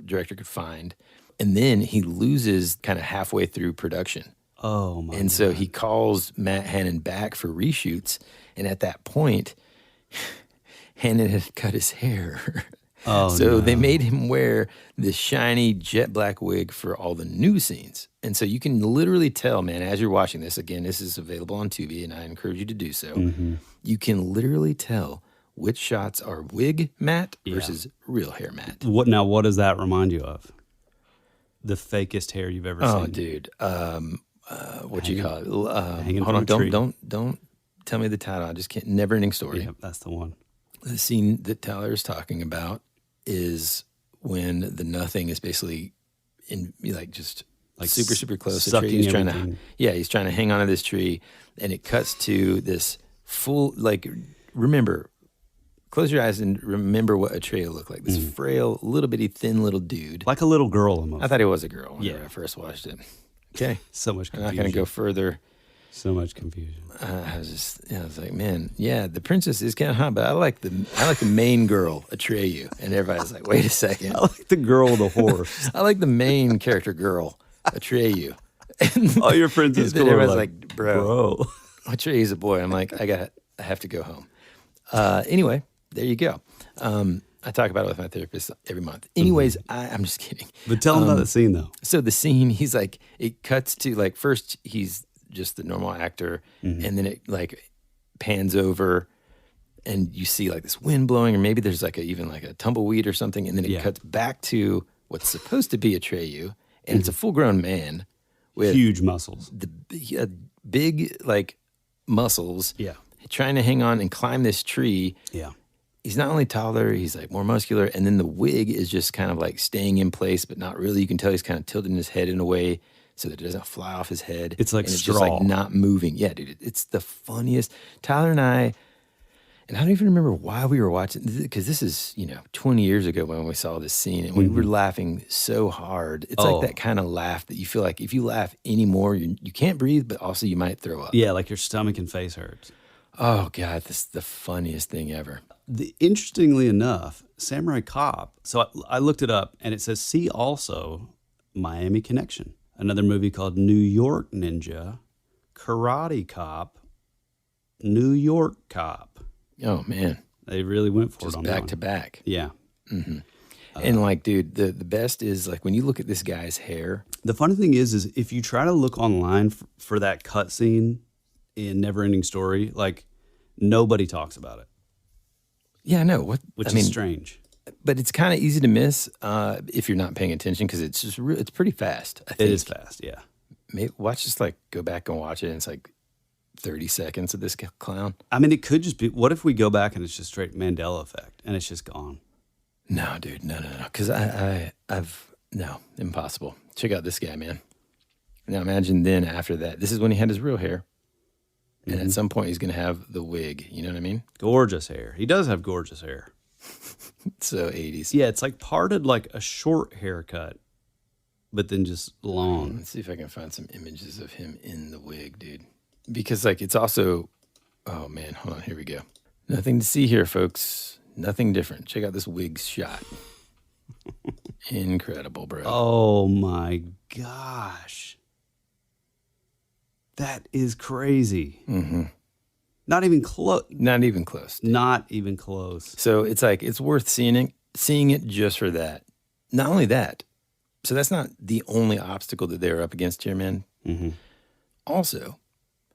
director could find. And then he loses kind of halfway through production. Oh, my And so he calls Matt Hannon back for reshoots. And at that point, Hannon had cut his hair. Oh, so they made him wear this shiny jet black wig for all the new scenes. And so you can literally tell, man, as you're watching this, again, this is available on Tubi, and I encourage you to do so. You can literally tell which shots are wig Matt versus real hair Matt. What does that remind you of? The fakest hair you've ever seen. Oh, dude. What you call it? Hanging Hold on. from a tree. Don't tell me the title. I just can't. Never ending story. Yeah, that's the one. The scene that Tyler is talking about is when the nothing is basically in just Like super close. The sucking tree. He's trying everything. he's trying to hang on to this tree, and it cuts to this full remember, close your eyes and remember what Atreyu looked like. This frail, little bitty, thin little dude. Like a little girl almost. I thought he was a girl when Yeah. I first watched it. Okay, So much I'm confusion. not going to go further. So much confusion. I was like, man, yeah, the princess is kind of hot, but I like the main girl, Atreyu. And everybody's like, wait a second, I like the girl with the horse. I like the main character girl, Atreyu. And All your friends at then school are everybody's like, bro, Atreyu's a boy. I'm like, I have to go home. Anyway, there you go. I talk about it with my therapist every month. Anyways, I'm just kidding. But tell them about the scene, though. So the scene, he's like, it cuts to first he's just the normal actor, and then it pans over, and you see this wind blowing, or maybe there's even a tumbleweed or something, and then it cuts back to what's supposed to be Atreyu, and it's a full-grown man with Huge muscles. the big muscles, trying to hang on and climb this tree. Yeah. He's not only taller, he's more muscular, and then the wig is just kind of staying in place, but not really. You can tell he's kind of tilting his head in a way so that it doesn't fly off his head. It's like and straw. It's just not moving. Yeah, dude, it's the funniest. Tyler and I don't even remember why we were watching, because this is 20 years ago when we saw this scene, and we were laughing so hard. It's like that kind of laugh that you feel like if you laugh anymore, you can't breathe, but also you might throw up. Yeah, like your stomach and face hurts. Oh God, this is the funniest thing ever. Interestingly enough, Samurai Cop, so I looked it up, and it says, see also Miami Connection, another movie called New York Ninja, Karate Cop, New York Cop. Oh man, They really went for just it on back that to one. back. Yeah. And dude, the best is when you look at this guy's hair. The funny thing is if you try to look online for that cut scene in Neverending Story, nobody talks about it, Yeah, I know. which is strange. But it's kind of easy to miss if you're not paying attention because it's just it's pretty fast. I think It is fast, yeah. Maybe go back and watch it. And it's 30 seconds of this clown. I mean, it could just be, what if we go back and it's just straight Mandela effect and it's just gone? No, dude, no. Because no, impossible. Check out this guy, man. Now imagine then after that, this is when he had his real hair. And at some point he's going to have the wig. You know what I mean? Gorgeous hair. He does have gorgeous hair. So 80s. Yeah, it's parted like a short haircut, but then just long. Let's see if I can find some images of him in the wig, dude. Because it's also, oh man, hold on, here we go. Nothing to see here, folks. Nothing different. Check out this wig shot. Incredible, bro. Oh my gosh. That is crazy. Mm-hmm. Not even close. Not even close. Dude. Not even close. So it's worth seeing it just for that. Not only that, so that's not the only obstacle that they're up against here, man. Mm-hmm. Also,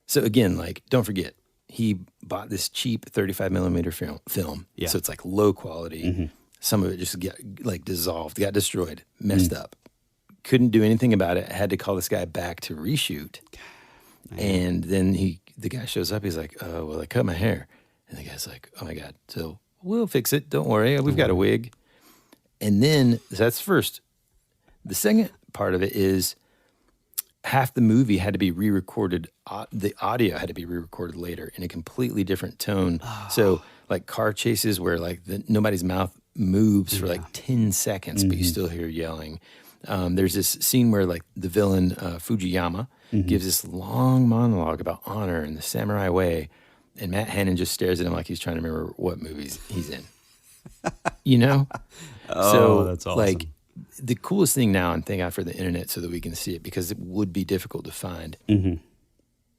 so again, don't forget, he bought this cheap 35 millimeter film. Yeah. So it's low quality. Mm-hmm. Some of it just got dissolved, got destroyed, messed up. Couldn't do anything about it. Had to call this guy back to reshoot. And then the guy shows up. He's like, "Oh, well, I cut my hair." And the guy's like, "Oh my God, so we'll fix it. Don't worry. We've got a wig." And then that's first. The second part of it is half the movie had to be re-recorded. The audio had to be re-recorded later in a completely different tone. So car chases where nobody's mouth moves for 10 seconds, but you still hear yelling. There's this scene where like the villain Fujiyama gives this long monologue about honor and the samurai way, and Matt Hannon just stares at him like he's trying to remember what movies he's in. You know? Oh, that's awesome. Like, the coolest thing now, and thank God for the internet so that we can see it, because it would be difficult to find.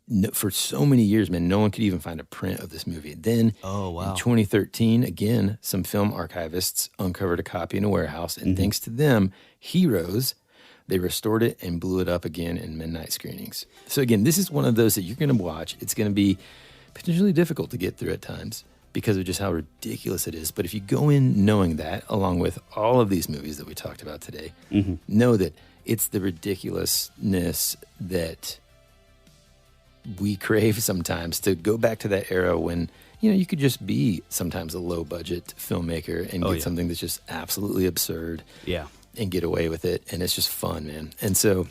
No, for so many years, man, no one could even find a print of this movie. Then in 2013, again, some film archivists uncovered a copy in a warehouse, and thanks to them, Heroes, they restored it and blew it up again in midnight screenings. So again, this is one of those that you're going to watch. It's going to be potentially difficult to get through at times because of just how ridiculous it is. But if you go in knowing that, along with all of these movies that we talked about today, know that it's the ridiculousness that we crave sometimes, to go back to that era when, you know, you could just be sometimes a low budget filmmaker and get something that's just absolutely absurd and get away with it. And it's just fun, man. And so,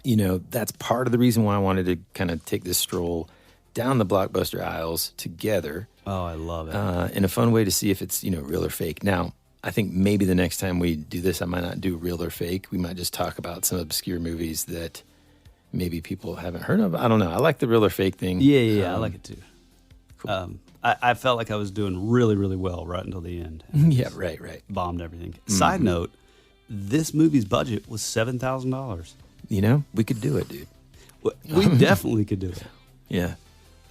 you know, that's part of the reason why I wanted to kind of take this stroll down the Blockbuster aisles together. Oh, I love it. In a fun way to see if it's, you know, real or fake. Now, I think maybe the next time we do this, I might not do real or fake. We might just talk about some obscure movies that maybe people haven't heard of. I don't know. I like the real or fake thing. Yeah, I like it too. Cool. I felt like I was doing really, really well right until the end. Yeah, right. Bombed everything. Side note, this movie's budget was $7,000. You know, we could do it, dude. We definitely could do it. Yeah.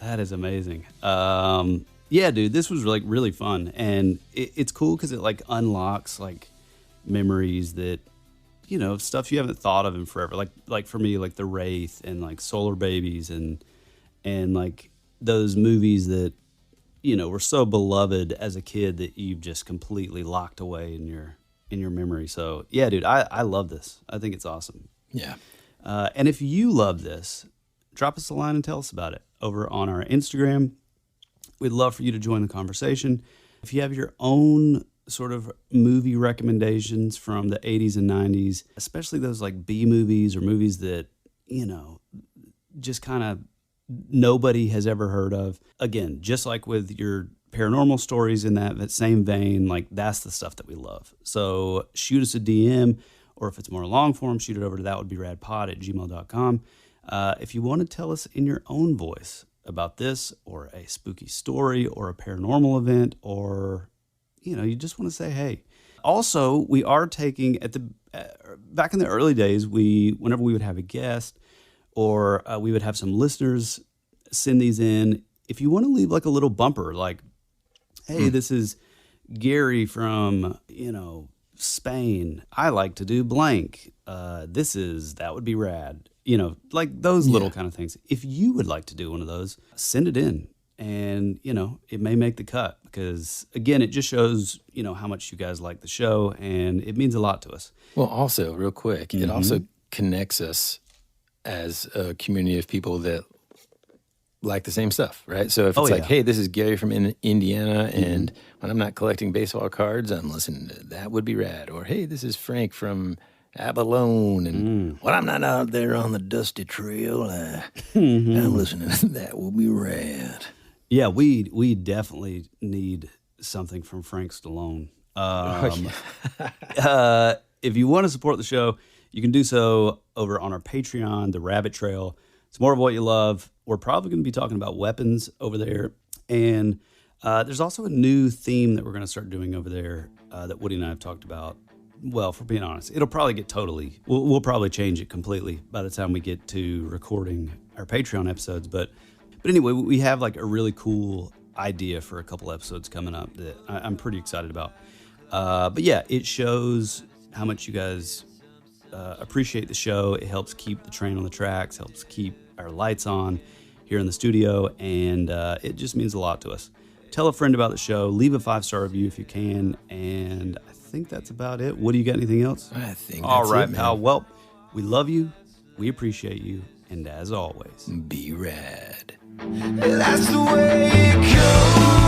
That is amazing. Yeah, dude, this was like really fun. And it's cool because it like unlocks like memories that, you know, stuff you haven't thought of in forever. Like for me, like The Wraith and like Solar Babies and like those movies that, you know, were so beloved as a kid that you've just completely locked away in your memory. So yeah, dude, I love this. I think it's awesome. Yeah. And if you love this, drop us a line and tell us about it over on our Instagram. We'd love for you to join the conversation. If you have your own sort of movie recommendations from the 80s and 90s, especially those like B movies or movies that, you know, just kind of nobody has ever heard of. Again, just like with your paranormal stories in that same vein, like that's the stuff that we love. So shoot us a DM, or if it's more long form, shoot it over to thatwouldberadpod@gmail.com. If you want to tell us in your own voice about this or a spooky story or a paranormal event, or, you know, you just want to say, hey. Also, we are taking back in the early days, whenever we would have a guest or we would have some listeners send these in. If you want to leave like a little bumper, like, hey, this is Gary from, you know, Spain. I like to do blank. That would be rad. You know, like those little kind of things. If you would like to do one of those, send it in. And, you know, it may make the cut because, again, it just shows, you know, how much you guys like the show, and it means a lot to us. Well, also, real quick, it also connects us as a community of people that like the same stuff, right? So if it's like, hey, this is Gary from Indiana, and when I'm not collecting baseball cards, I'm listening to That Would Be Rad. Or, hey, this is Frank from Abalone, and when I'm not out there on the dusty trail, I'm listening to That Will Be Rad. Yeah, we definitely need something from Frank Stallone. If you want to support the show, you can do so over on our Patreon, The Rabbit Trail. It's more of what you love. We're probably going to be talking about weapons over there. And there's also a new theme that we're going to start doing over there that Woody and I have talked about. Well, for being honest, it'll probably get we'll probably change it completely by the time we get to recording our Patreon episodes. But anyway, we have like a really cool idea for a couple episodes coming up that I'm pretty excited about. But yeah, it shows how much you guys appreciate the show. It helps keep the train on the tracks, helps keep our lights on here in the studio, and it just means a lot to us. Tell a friend about the show. Leave a 5-star review if you can, and I think that's about it. Woody, you got anything else? I think that's all right, it, pal. Well, we love you, we appreciate you, and as always, be rad. That's the way it goes.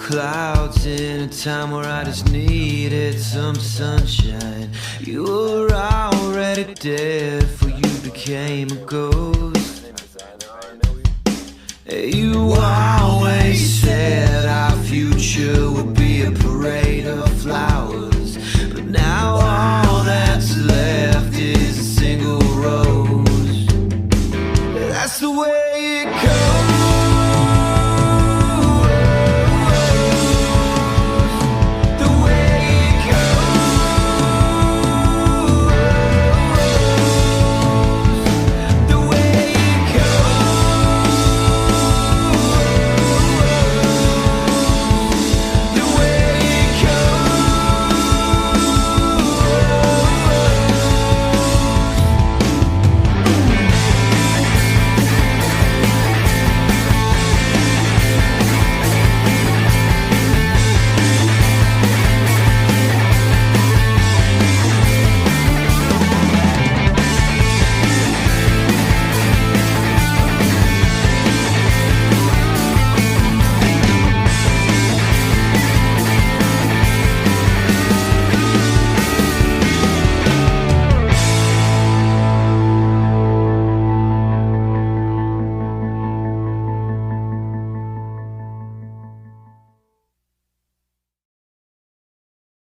clouds in a time where I just needed some sunshine. You were already dead, for you became a ghost. You always said our future would be a parade of flowers, but now all that's left is a single rose. That's the way it goes.